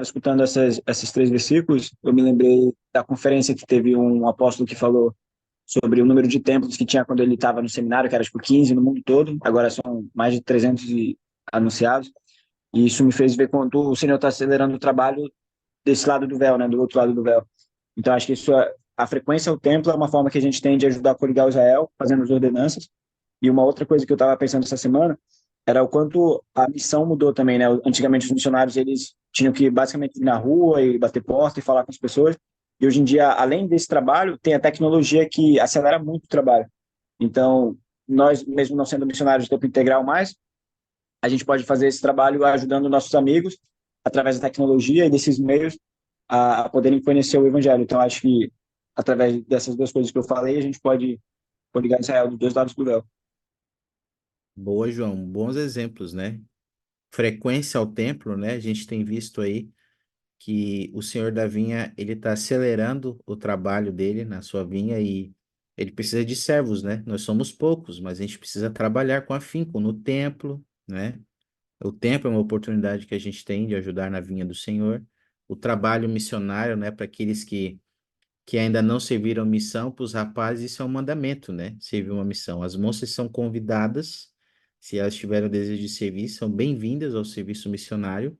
A: escutando esses três versículos, eu me lembrei da conferência que teve um apóstolo que falou sobre o número de templos que tinha quando ele estava no seminário, que era tipo 15 no mundo todo, agora são mais de 300 anunciados. E isso me fez ver quanto o Senhor está acelerando o trabalho desse lado do véu, né, do outro lado do véu. Então, acho que a frequência ao templo é uma forma que a gente tem de ajudar a coligar Israel, fazendo as ordenanças. E uma outra coisa que eu estava pensando essa semana era o quanto a missão mudou também, né? Antigamente os missionários eles tinham que basicamente ir na rua e bater porta e falar com as pessoas. E hoje em dia, além desse trabalho, tem a tecnologia que acelera muito o trabalho. Então, nós, mesmo não sendo missionários de tempo integral mais, a gente pode fazer esse trabalho ajudando nossos amigos através da tecnologia e desses meios a poderem conhecer o evangelho. Então, acho que através dessas duas coisas que eu falei, a gente pode ligar Israel dos dois lados do véu.
B: Boa, João. Bons exemplos, né? Frequência ao templo, né? A gente tem visto aí que o senhor da vinha, ele está acelerando o trabalho dele na sua vinha e ele precisa de servos, né? Nós somos poucos, mas a gente precisa trabalhar com afinco no templo, né? O templo é uma oportunidade que a gente tem de ajudar na vinha do Senhor. O trabalho missionário, né? Para aqueles que ainda não serviram missão, para os rapazes, isso é um mandamento, né? Servir uma missão. As moças são convidadas, se elas tiverem o desejo de servir, são bem-vindas ao serviço missionário.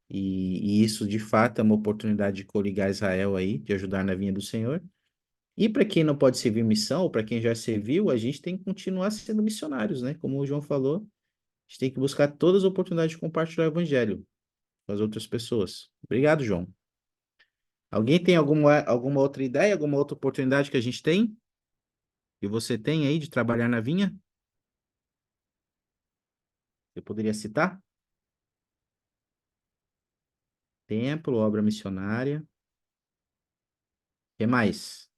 B: E isso, de fato, é uma oportunidade de coligar Israel aí, de ajudar na vinha do Senhor. E para quem não pode servir missão, ou para quem já serviu, a gente tem que continuar sendo missionários, né? Como o João falou, a gente tem que buscar todas as oportunidades de compartilhar o evangelho com as outras pessoas. Obrigado, João. Alguém tem alguma outra ideia, alguma outra oportunidade que a gente tem? Que você tem aí de trabalhar na vinha? Você poderia citar? Templo, obra missionária. O que mais?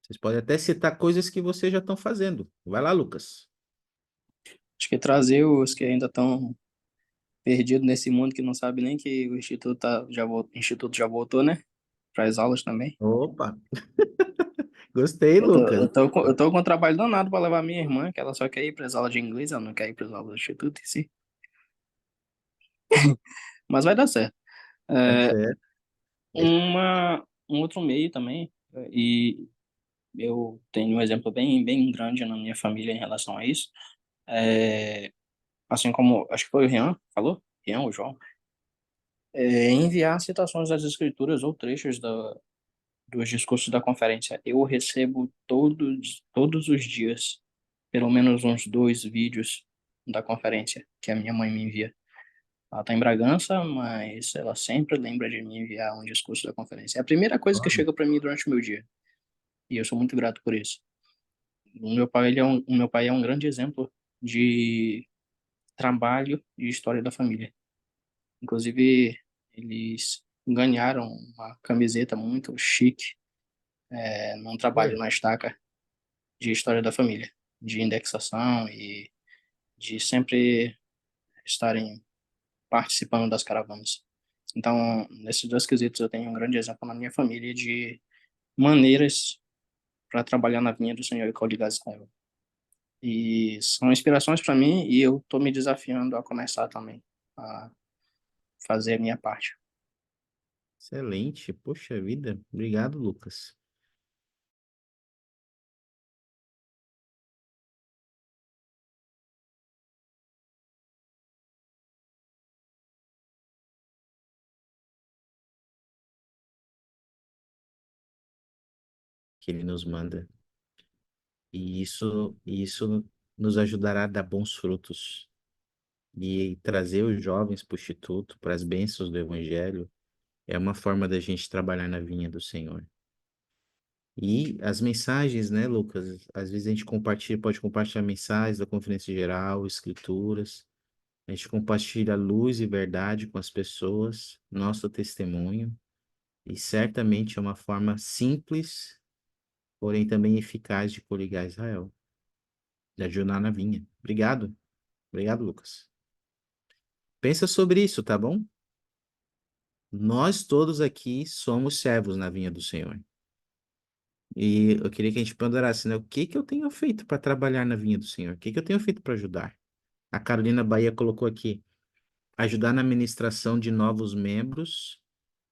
B: Vocês podem até citar coisas que vocês já estão fazendo. Vai lá, Lucas.
C: Acho que trazer os que ainda estão perdidos nesse mundo, que não sabe nem que o Instituto, Instituto já voltou, né? Para as aulas também.
B: Opa, gostei, Lucas.
C: Eu tô com um trabalho danado para levar minha irmã, que ela só quer ir para as aulas de inglês, ela não quer ir para as aulas do Instituto em si. Mas vai dar certo.
B: Tá
C: É,
B: certo.
C: um outro meio também, e eu tenho um exemplo bem grande na minha família em relação a isso. É, assim como, acho que foi o Rian, falou? Rian, o João. Enviar citações das escrituras ou trechos dos discursos da conferência. Eu recebo todos os dias, pelo menos uns 2 vídeos da conferência que a minha mãe me envia. Ela está em Bragança, mas ela sempre lembra de me enviar um discurso da conferência. É a primeira coisa que chega para mim durante o meu dia. E eu sou muito grato por isso. O meu pai é um grande exemplo de trabalho e história da família. Inclusive, eles ganharam uma camiseta muito chique, num trabalho
B: Olha,
C: na estaca de história da família, de indexação e de sempre estarem participando das caravanas. Então, nesses dois quesitos, eu tenho um grande exemplo na minha família de maneiras para trabalhar na vinha do Senhor e coligar Israel. E são inspirações para mim e eu estou me desafiando a começar também a fazer a minha parte.
B: Excelente, poxa vida. Obrigado, Lucas. Que ele nos manda. E isso nos ajudará a dar bons frutos e trazer os jovens para o Instituto, para as bênçãos do Evangelho, é uma forma da gente trabalhar na vinha do Senhor. E as mensagens, né, Lucas? Às vezes a gente pode compartilhar mensagens da Conferência Geral, escrituras, a gente compartilha luz e verdade com as pessoas, nosso testemunho, e certamente é uma forma simples, porém também eficaz de coligar Israel, de ajudar na vinha. Obrigado. Obrigado, Lucas. Pensa sobre isso, tá bom? Nós todos aqui somos servos na vinha do Senhor. E eu queria que a gente ponderasse, né? O que que eu tenho feito para trabalhar na vinha do Senhor? O que que eu tenho feito para ajudar? A Carolina Bahia colocou aqui, ajudar na ministração de novos membros.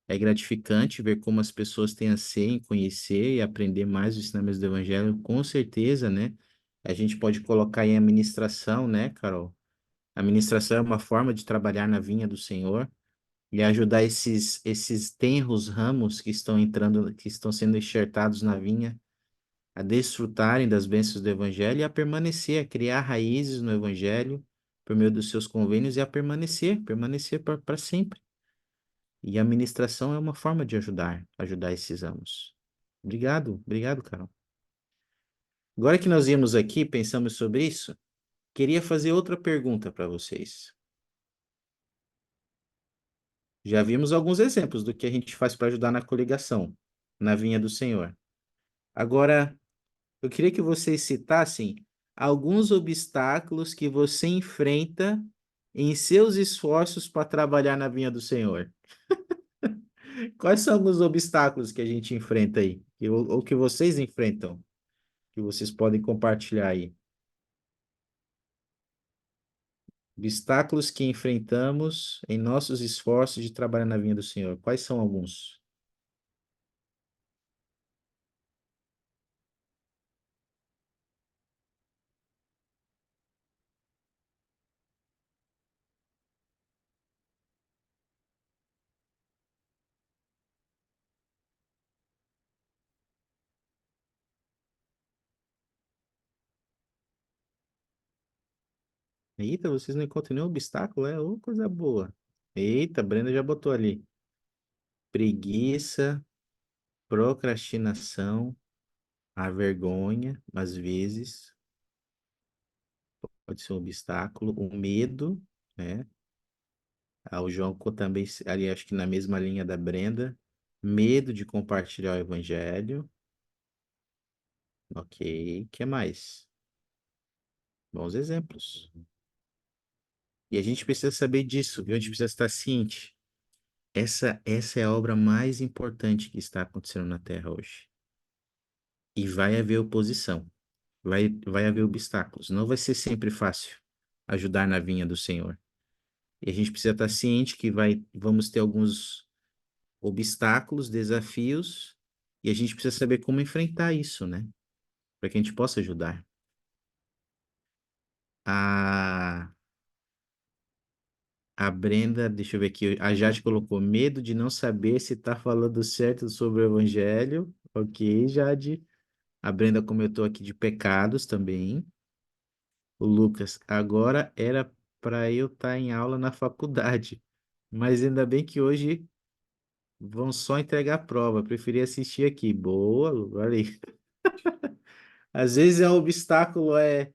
B: É gratificante ver como as pessoas têm anseio em conhecer e aprender mais os ensinamentos do Evangelho. Com certeza, né? A gente pode colocar aí a ministração, né, Carol? A ministração é uma forma de trabalhar na vinha do Senhor e ajudar esses tenros ramos que estão entrando, que estão sendo enxertados na vinha, a desfrutarem das bênçãos do Evangelho e a permanecer, a criar raízes no Evangelho por meio dos seus convênios e a permanecer para sempre. E a ministração é uma forma de ajudar esses ramos. Obrigado, Carol. Agora que nós vimos aqui, pensamos sobre isso, queria fazer outra pergunta para vocês. Já vimos alguns exemplos do que a gente faz para ajudar na coligação, na vinha do Senhor. Agora, eu queria que vocês citassem alguns obstáculos que você enfrenta em seus esforços para trabalhar na vinha do Senhor. Quais são alguns obstáculos que a gente enfrenta aí? Ou que vocês enfrentam? Que vocês podem compartilhar aí? Obstáculos que enfrentamos em nossos esforços de trabalhar na vinha do Senhor. Quais são alguns? Eita, vocês não encontram nenhum obstáculo? É uma coisa boa. Eita, a Brenda já botou ali. Preguiça, procrastinação, a vergonha, às vezes, pode ser um obstáculo. O medo, né? O João também, ali acho que na mesma linha da Brenda. Medo de compartilhar o evangelho. Ok, que mais? Bons exemplos. E a gente precisa saber disso, viu? A gente precisa estar ciente. Essa é a obra mais importante que está acontecendo na Terra hoje. E vai haver oposição, vai haver obstáculos. Não vai ser sempre fácil ajudar na vinha do Senhor. E a gente precisa estar ciente que vamos ter alguns obstáculos, desafios, e a gente precisa saber como enfrentar isso, né? Para que a gente possa ajudar. A, a Brenda, deixa eu ver aqui, a Jade colocou medo de não saber se está falando certo sobre o Evangelho. Ok, Jade. A Brenda comentou aqui de pecados também. O Lucas, agora era para eu estar em aula na faculdade, mas ainda bem que hoje vão só entregar a prova. Preferi assistir aqui. Boa, Lu, olha aí. Às vezes é um obstáculo, é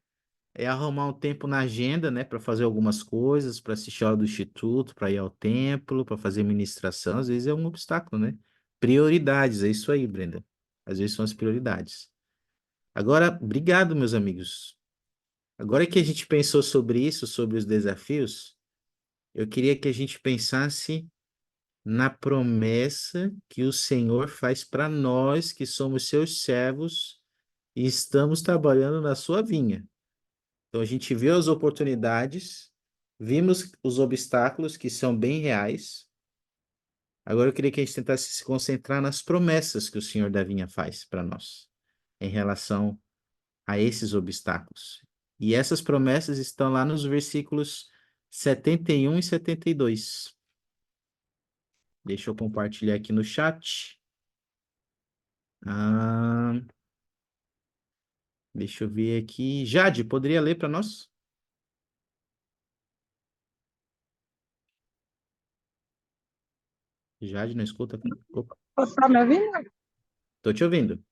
B: arrumar um tempo na agenda, né, para fazer algumas coisas, para assistir a aula do instituto, para ir ao templo, para fazer ministração. Às vezes é um obstáculo, né? Prioridades, é isso aí, Brenda. Às vezes são as prioridades. Agora, obrigado, meus amigos. Agora que a gente pensou sobre isso, sobre os desafios, eu queria que a gente pensasse na promessa que o Senhor faz para nós que somos seus servos e estamos trabalhando na sua vinha. Então a gente viu as oportunidades, vimos os obstáculos que são bem reais. Agora eu queria que a gente tentasse se concentrar nas promessas que o Senhor da vinha faz para nós em relação a esses obstáculos. E essas promessas estão lá nos versículos 71 e 72. Deixa eu compartilhar aqui no chat. Ah, deixa eu ver aqui. Jade, poderia ler para nós? Jade, não escuta? Opa,
G: Tá me ouvindo?
B: tô te ouvindo.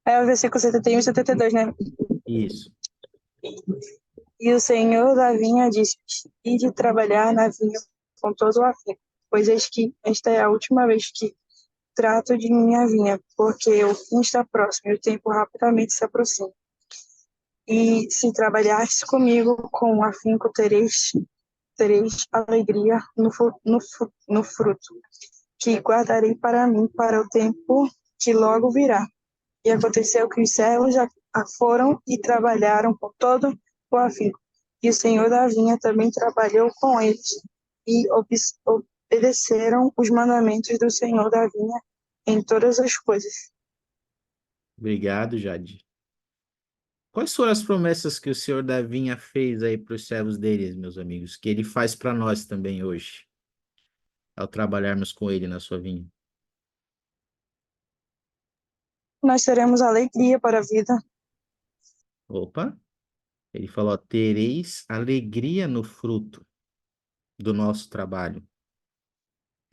G: É o versículo 71 e 72, né?
B: Isso.
G: E o Senhor da vinha disse: Ide trabalhar na vinha com todo o afinco, pois eis que esta é a última vez que trato de minha vinha, porque o fim está próximo e o tempo rapidamente se aproxima. E se trabalhares comigo com afinco, tereis alegria no fruto, que guardarei para mim para o tempo que logo virá. E aconteceu que os servos já foram e trabalharam com todo o afinco. E o senhor da vinha também trabalhou com eles, e obedeceram os mandamentos do senhor da vinha em todas as coisas.
B: Obrigado, Jade. Quais foram as promessas que o Senhor da vinha fez aí para os servos deles, meus amigos, que ele faz para nós também hoje, ao trabalharmos com ele na sua vinha?
G: Nós teremos alegria para a vida.
B: Opa, ele falou: ó, tereis alegria no fruto do nosso trabalho.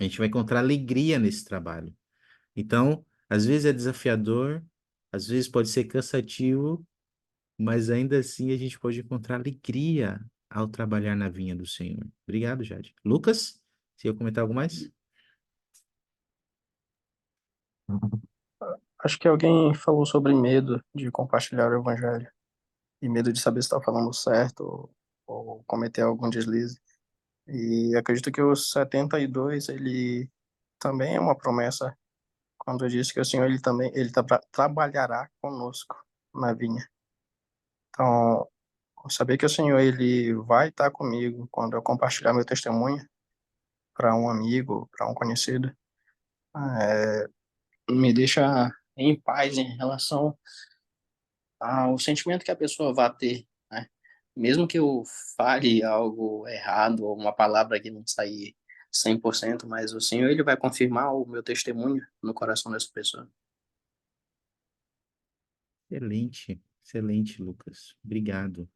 B: A gente vai encontrar alegria nesse trabalho. Então, às vezes é desafiador, às vezes pode ser cansativo, mas ainda assim a gente pode encontrar alegria ao trabalhar na vinha do Senhor. Obrigado, Jade. Lucas, se eu comentar algo mais?
C: Acho que alguém falou sobre medo de compartilhar o evangelho e medo de saber se está falando certo ou cometer algum deslize. E acredito que o 72 ele também é uma promessa quando diz que o Senhor ele também trabalhará conosco na vinha. Então, saber que o Senhor ele vai estar comigo quando eu compartilhar meu testemunho para um amigo, para um conhecido, me deixa em paz em relação ao sentimento que a pessoa vai ter, né? Mesmo que eu fale algo errado ou uma palavra que não sair 100%, mas o Senhor ele vai confirmar o meu testemunho no coração dessa pessoa.
B: Excelente, excelente, Lucas. Obrigado.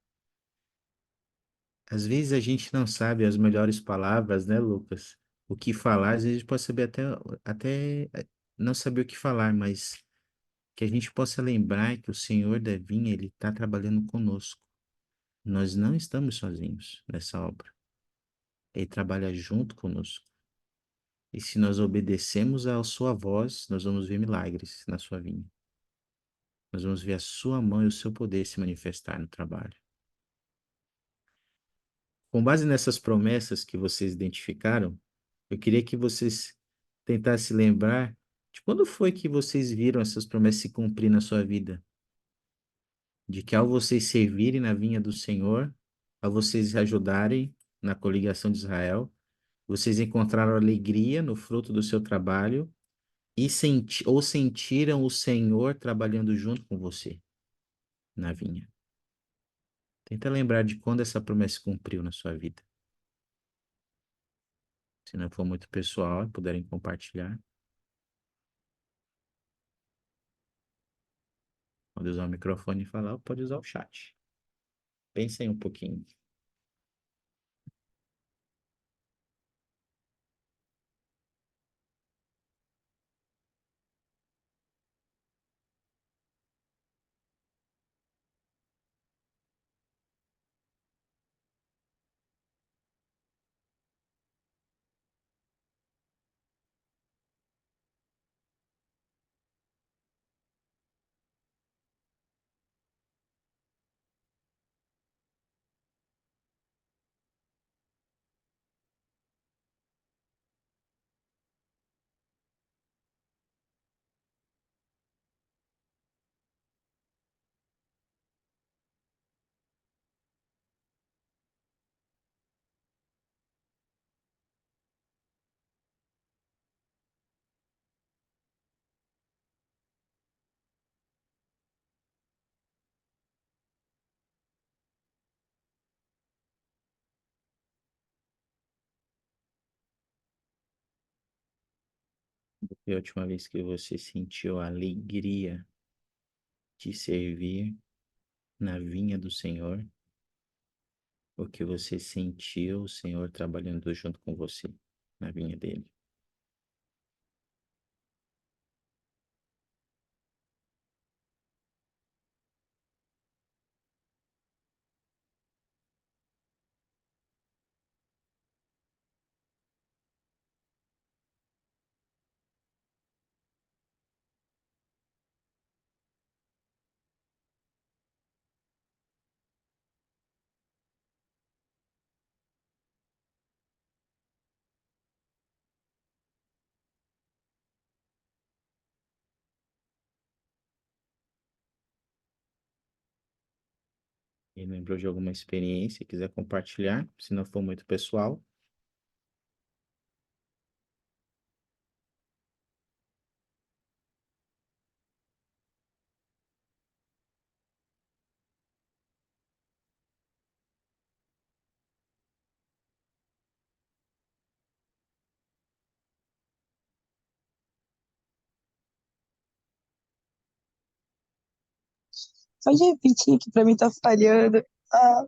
B: Às vezes a gente não sabe as melhores palavras, né, Lucas? O que falar, às vezes a gente pode saber até não saber o que falar, mas que a gente possa lembrar que o Senhor da vinha, ele está trabalhando conosco. Nós não estamos sozinhos nessa obra. Ele trabalha junto conosco. E se nós obedecemos à sua voz, nós vamos ver milagres na sua vinha. Nós vamos ver a sua mão e o seu poder se manifestar no trabalho. Com base nessas promessas que vocês identificaram, eu queria que vocês tentassem lembrar de quando foi que vocês viram essas promessas se cumprir na sua vida. De que ao vocês servirem na vinha do Senhor, ao vocês ajudarem na coligação de Israel, vocês encontraram alegria no fruto do seu trabalho e sentiram o Senhor trabalhando junto com você na vinha. Tenta lembrar de quando essa promessa se cumpriu na sua vida. Se não for muito pessoal, puderem compartilhar. Pode usar o microfone e falar, ou pode usar o chat. Pensem um pouquinho. foi a última vez que você sentiu a alegria de servir na vinha do Senhor? O que você sentiu o Senhor trabalhando junto com você na vinha dele? E lembrou de alguma experiência, quiser compartilhar, se não for muito pessoal?
G: Pode repetir que pra mim tá falhando. Ah,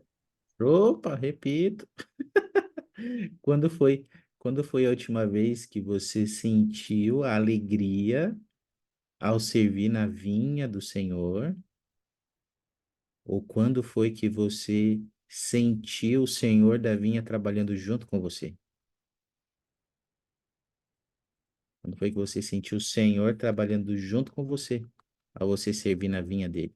B: Opa, repito. Quando foi, quando foi a última vez que você sentiu a alegria ao servir na vinha do Senhor? Ou quando foi que você sentiu o Senhor da vinha trabalhando junto com você? Quando foi que você sentiu o Senhor trabalhando junto com você, ao você servir na vinha dele?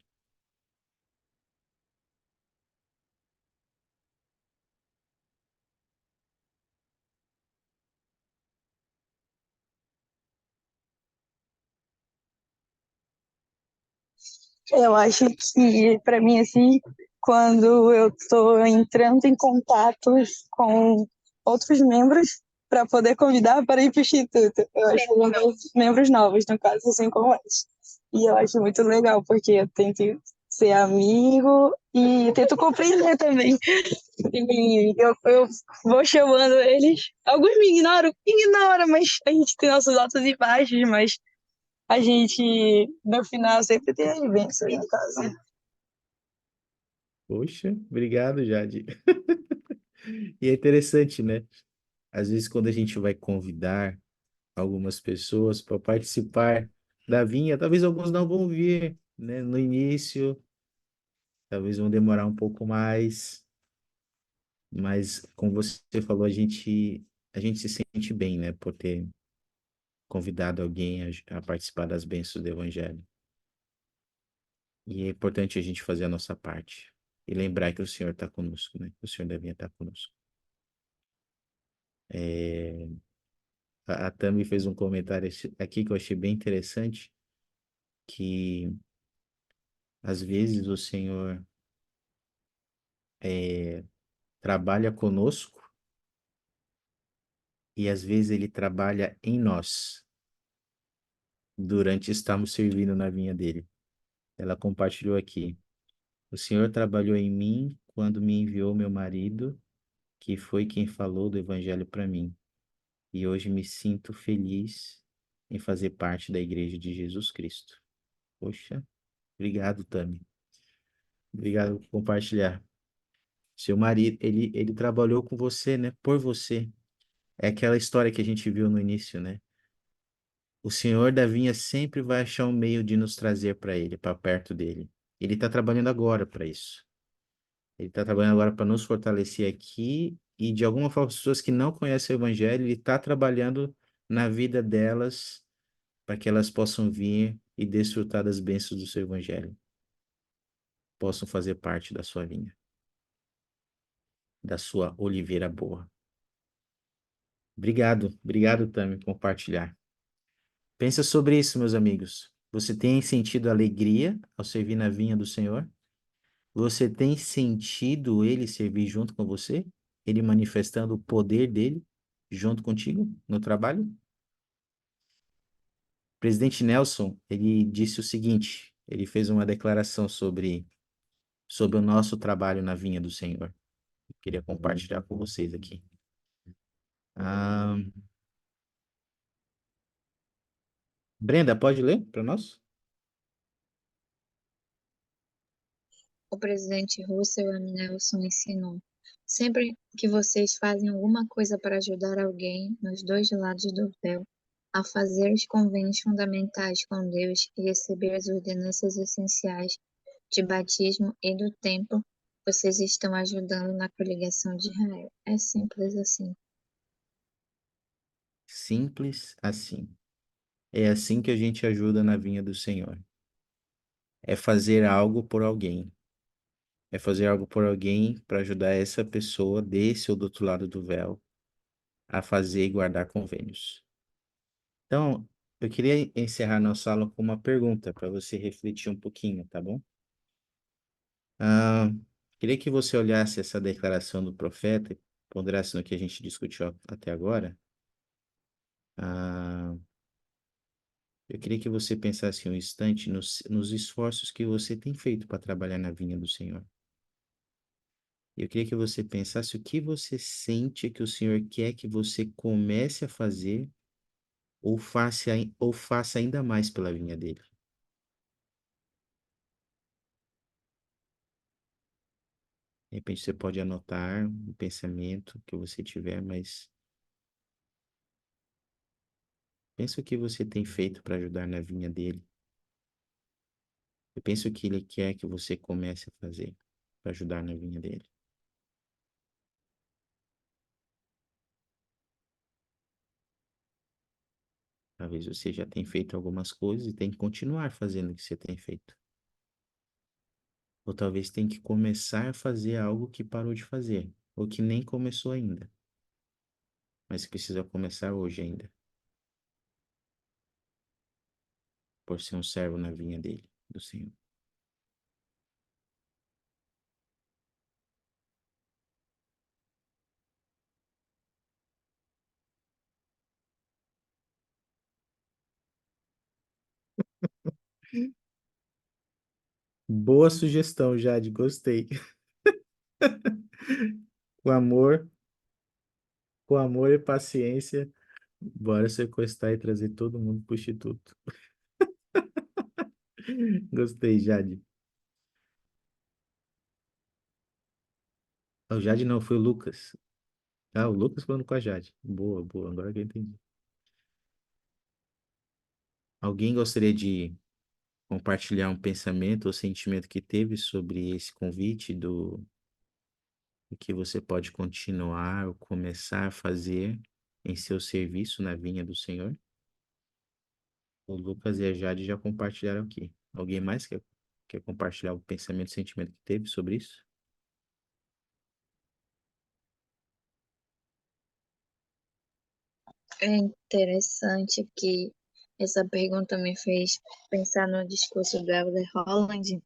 G: eu acho que, para mim, assim, quando eu estou entrando em contatos com outros membros para poder convidar para ir para o Instituto. Eu acho membros novos, no caso, assim como esse. E eu acho muito legal, porque eu tento ser amigo e tento compreender também. E eu vou chamando eles. Alguns me ignoram, ignora, mas a gente tem nossos altos e baixos, mas a gente, no final, sempre tem as bênçãos em casa.
B: Poxa, obrigado, Jade. E é interessante, né? Às vezes, quando a gente vai convidar algumas pessoas para participar da vinha, talvez alguns não vão vir, né? No início, talvez vão demorar um pouco mais, mas como você falou, a gente se sente bem, né? Por ter convidado alguém a participar das bênçãos do Evangelho. E é importante a gente fazer a nossa parte e lembrar que o Senhor está conosco, né? O Senhor deve estar conosco. É, a Tami fez um comentário aqui que eu achei bem interessante, que às vezes o Senhor trabalha conosco e às vezes Ele trabalha em nós durante estarmos servindo na vinha dele. Ela compartilhou aqui. O Senhor trabalhou em mim quando me enviou meu marido, que foi quem falou do Evangelho para mim. E hoje me sinto feliz em fazer parte da Igreja de Jesus Cristo. Poxa, obrigado, Tami. Obrigado por compartilhar. Seu marido, ele trabalhou com você, né? Por você. É aquela história que a gente viu no início, né? O Senhor da vinha sempre vai achar um meio de nos trazer para Ele, para perto dele. Ele está trabalhando agora para isso. Ele está trabalhando agora para nos fortalecer aqui e, de alguma forma, as pessoas que não conhecem o Evangelho, Ele está trabalhando na vida delas para que elas possam vir e desfrutar das bênçãos do seu Evangelho, possam fazer parte da sua vinha, da sua oliveira boa. Obrigado, obrigado, Tami, por compartilhar. Pensa sobre isso, meus amigos. Você tem sentido alegria ao servir na vinha do Senhor? Você tem sentido Ele servir junto com você? Ele manifestando o poder dele junto contigo no trabalho? O presidente Nelson, ele disse o seguinte, ele fez uma declaração sobre o nosso trabalho na vinha do Senhor. Eu queria compartilhar com vocês aqui. Ah, Brenda, pode ler para nós?
D: O presidente Russell M. Nelson ensinou: sempre que vocês fazem alguma coisa para ajudar alguém nos dois lados do véu a fazer os convênios fundamentais com Deus e receber as ordenanças essenciais de batismo e do templo, vocês estão ajudando na coligação de Israel. É simples assim.
B: Simples assim. É assim que a gente ajuda na vinha do Senhor. É fazer algo por alguém. É fazer algo por alguém para ajudar essa pessoa desse ou do outro lado do véu a fazer e guardar convênios. Então, eu queria encerrar nossa aula com uma pergunta para você refletir um pouquinho, tá bom? Ah, queria que você olhasse essa declaração do profeta e ponderasse no que a gente discutiu até agora. Ah, eu queria que você pensasse um instante nos esforços que você tem feito para trabalhar na vinha do Senhor. Eu queria que você pensasse o que você sente que o Senhor quer que você comece a fazer ou faça ainda mais pela vinha dele. De repente você pode anotar um pensamento que você tiver, mas pensa o que você tem feito para ajudar na vinha dele. Eu penso o que ele quer que você comece a fazer para ajudar na vinha dele. Talvez você já tenha feito algumas coisas e tem que continuar fazendo o que você tem feito. Ou talvez tenha que começar a fazer algo que parou de fazer, ou que nem começou ainda, mas precisa começar hoje ainda, por ser um servo na vinha dele, do Senhor. Boa sugestão, Jade, gostei. Com amor, com amor e paciência, bora sequestrar e trazer todo mundo pro Instituto. Gostei, Jade. Ah, o Jade não, foi o Lucas. Ah, o Lucas falando com a Jade. Boa, boa, agora que eu entendi. Alguém gostaria de compartilhar um pensamento ou sentimento que teve sobre esse convite do que você pode continuar ou começar a fazer em seu serviço na vinha do Senhor? O Lucas e a Jade já compartilharam aqui. Alguém mais quer compartilhar o pensamento e sentimento que teve sobre isso?
D: É interessante que essa pergunta me fez pensar no discurso do Elder Holland.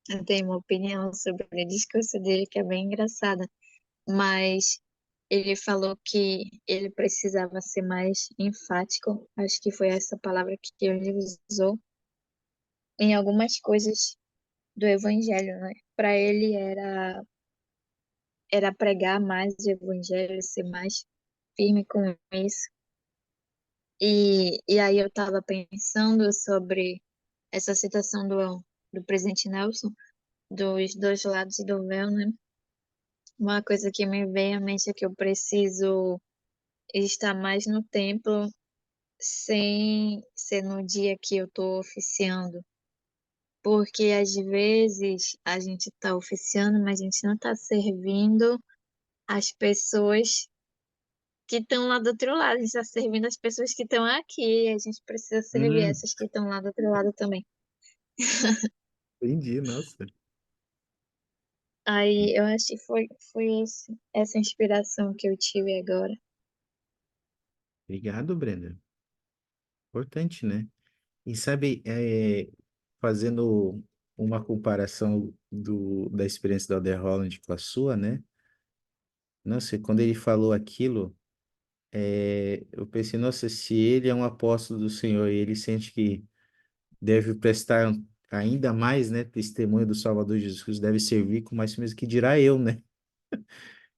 D: Eu tenho uma opinião sobre o discurso dele que é bem engraçada, mas ele falou que ele precisava ser mais enfático, acho que foi essa palavra que ele usou, em algumas coisas do evangelho, né? Para ele era pregar mais o evangelho, ser mais firme com isso. E aí eu estava pensando sobre essa citação do presidente Nelson, dos dois lados do véu, né? Uma coisa que me veio à mente é que eu preciso estar mais no templo sem ser no dia que eu estou oficiando. Porque às vezes a gente está oficiando, mas a gente não está servindo as pessoas que estão lá do outro lado. A gente está servindo as pessoas que estão aqui. A gente precisa servir
B: Hum,
D: essas que estão lá do outro lado também.
B: entendi, nossa.
D: Aí eu acho que foi essa inspiração que eu tive agora.
B: Obrigado, Brenda. Importante, né? E sabe, fazendo uma comparação da experiência do Elder Holland com a sua, né? Nossa, quando ele falou aquilo, eu pensei, nossa, se ele é um apóstolo do Senhor e ele sente que deve prestar ainda mais, né, testemunho do Salvador Jesus Cristo, deve servir com mais firmeza, que dirá eu, né?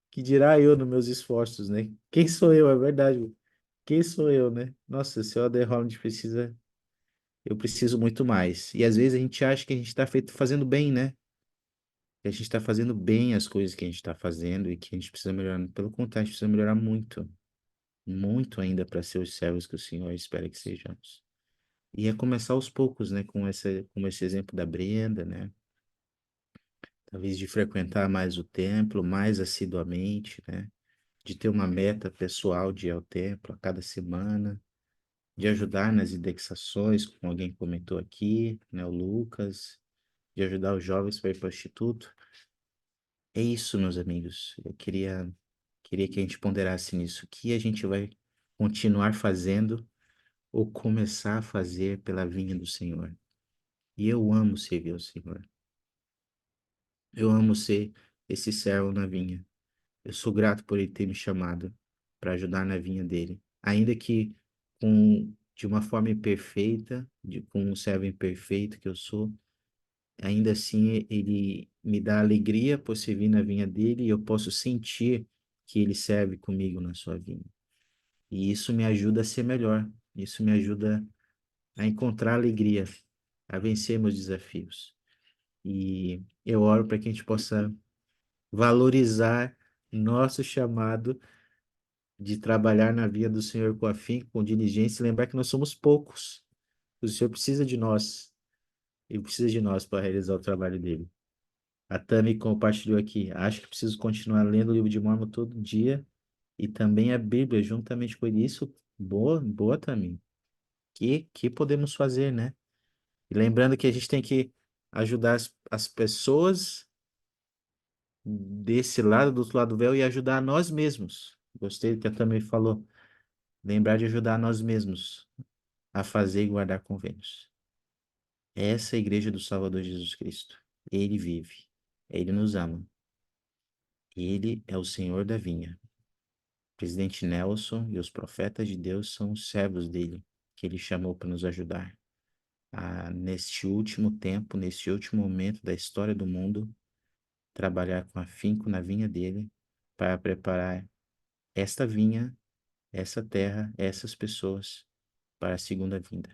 B: Que dirá eu nos meus esforços, né? Quem sou eu, é verdade. Quem sou eu, né? Nossa, se o Elder Holland precisa eu preciso muito mais. E às vezes a gente acha que a gente está fazendo bem, né? Que a gente está fazendo bem as coisas que a gente está fazendo e que a gente precisa melhorar. Pelo contrário, a gente precisa melhorar muito, muito ainda para ser os servos que o Senhor espera que sejamos. E é começar aos poucos, né? Com esse exemplo da Brenda, né? Talvez de frequentar mais o templo, mais assiduamente, né? De ter uma meta pessoal de ir ao templo a cada semana, de ajudar nas indexações, como alguém comentou aqui, né? O Lucas, de ajudar os jovens para ir para o instituto. É isso, meus amigos. Queria que a gente ponderasse nisso. O que a gente vai continuar fazendo ou começar a fazer pela vinha do Senhor? E eu amo servir ao Senhor. Eu amo ser esse servo na vinha. Eu sou grato por ele ter me chamado para ajudar na vinha dele. Ainda que de uma forma imperfeita, com um servo imperfeito que eu sou, ainda assim ele me dá alegria por servir na vinha dele e eu posso sentir que ele serve comigo na sua vinha. E isso me ajuda a ser melhor. Isso me ajuda a encontrar alegria, a vencer meus desafios. E eu oro para que a gente possa valorizar nosso chamado de trabalhar na via do Senhor com afinco, com diligência, e lembrar que nós somos poucos. O Senhor precisa de nós. Ele precisa de nós para realizar o trabalho dele. A Tami compartilhou aqui. Acho que preciso continuar lendo o livro de Mórmon todo dia e também a Bíblia juntamente com ele. Isso, boa, boa, Tami. Que podemos fazer, né? E lembrando que a gente tem que ajudar as pessoas desse lado, do outro lado do véu, e ajudar a nós mesmos. Gostei do que a Tami falou. Lembrar de ajudar a nós mesmos a fazer e guardar convênios. Essa é a igreja do Salvador Jesus Cristo. Ele vive. Ele nos ama. Ele é o Senhor da vinha. O presidente Nelson e os profetas de Deus são os servos dele, que ele chamou para nos ajudar neste último tempo, neste último momento da história do mundo, trabalhar com afinco na vinha dele para preparar esta vinha, essa terra, essas pessoas para a segunda vinda,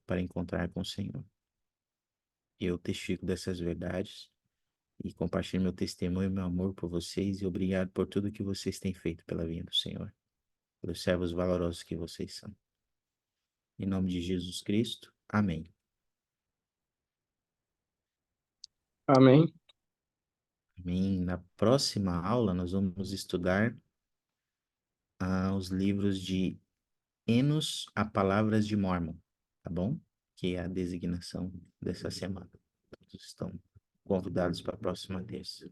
B: para encontrar com o Senhor. Eu testifico dessas verdades e compartilho meu testemunho e meu amor por vocês e obrigado por tudo que vocês têm feito pela vinha do Senhor, pelos servos valorosos que vocês são. Em nome de Jesus Cristo, amém.
C: Amém.
B: Amém. Na próxima aula, nós vamos estudar os livros de Enos a Palavras de Mórmon, tá bom? Que é a designação dessa semana. Todos estão convidados para a próxima terça.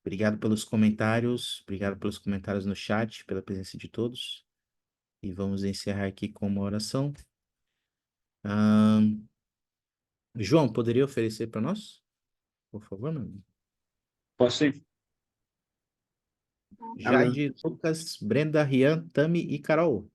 B: Obrigado pelos comentários no chat, pela presença de todos. E vamos encerrar aqui com uma oração. João, poderia oferecer para nós? Por favor, meu amigo.
A: Posso sim.
C: Amém.
B: Jade, Lucas, Brenda, Rian, Tami e Carol.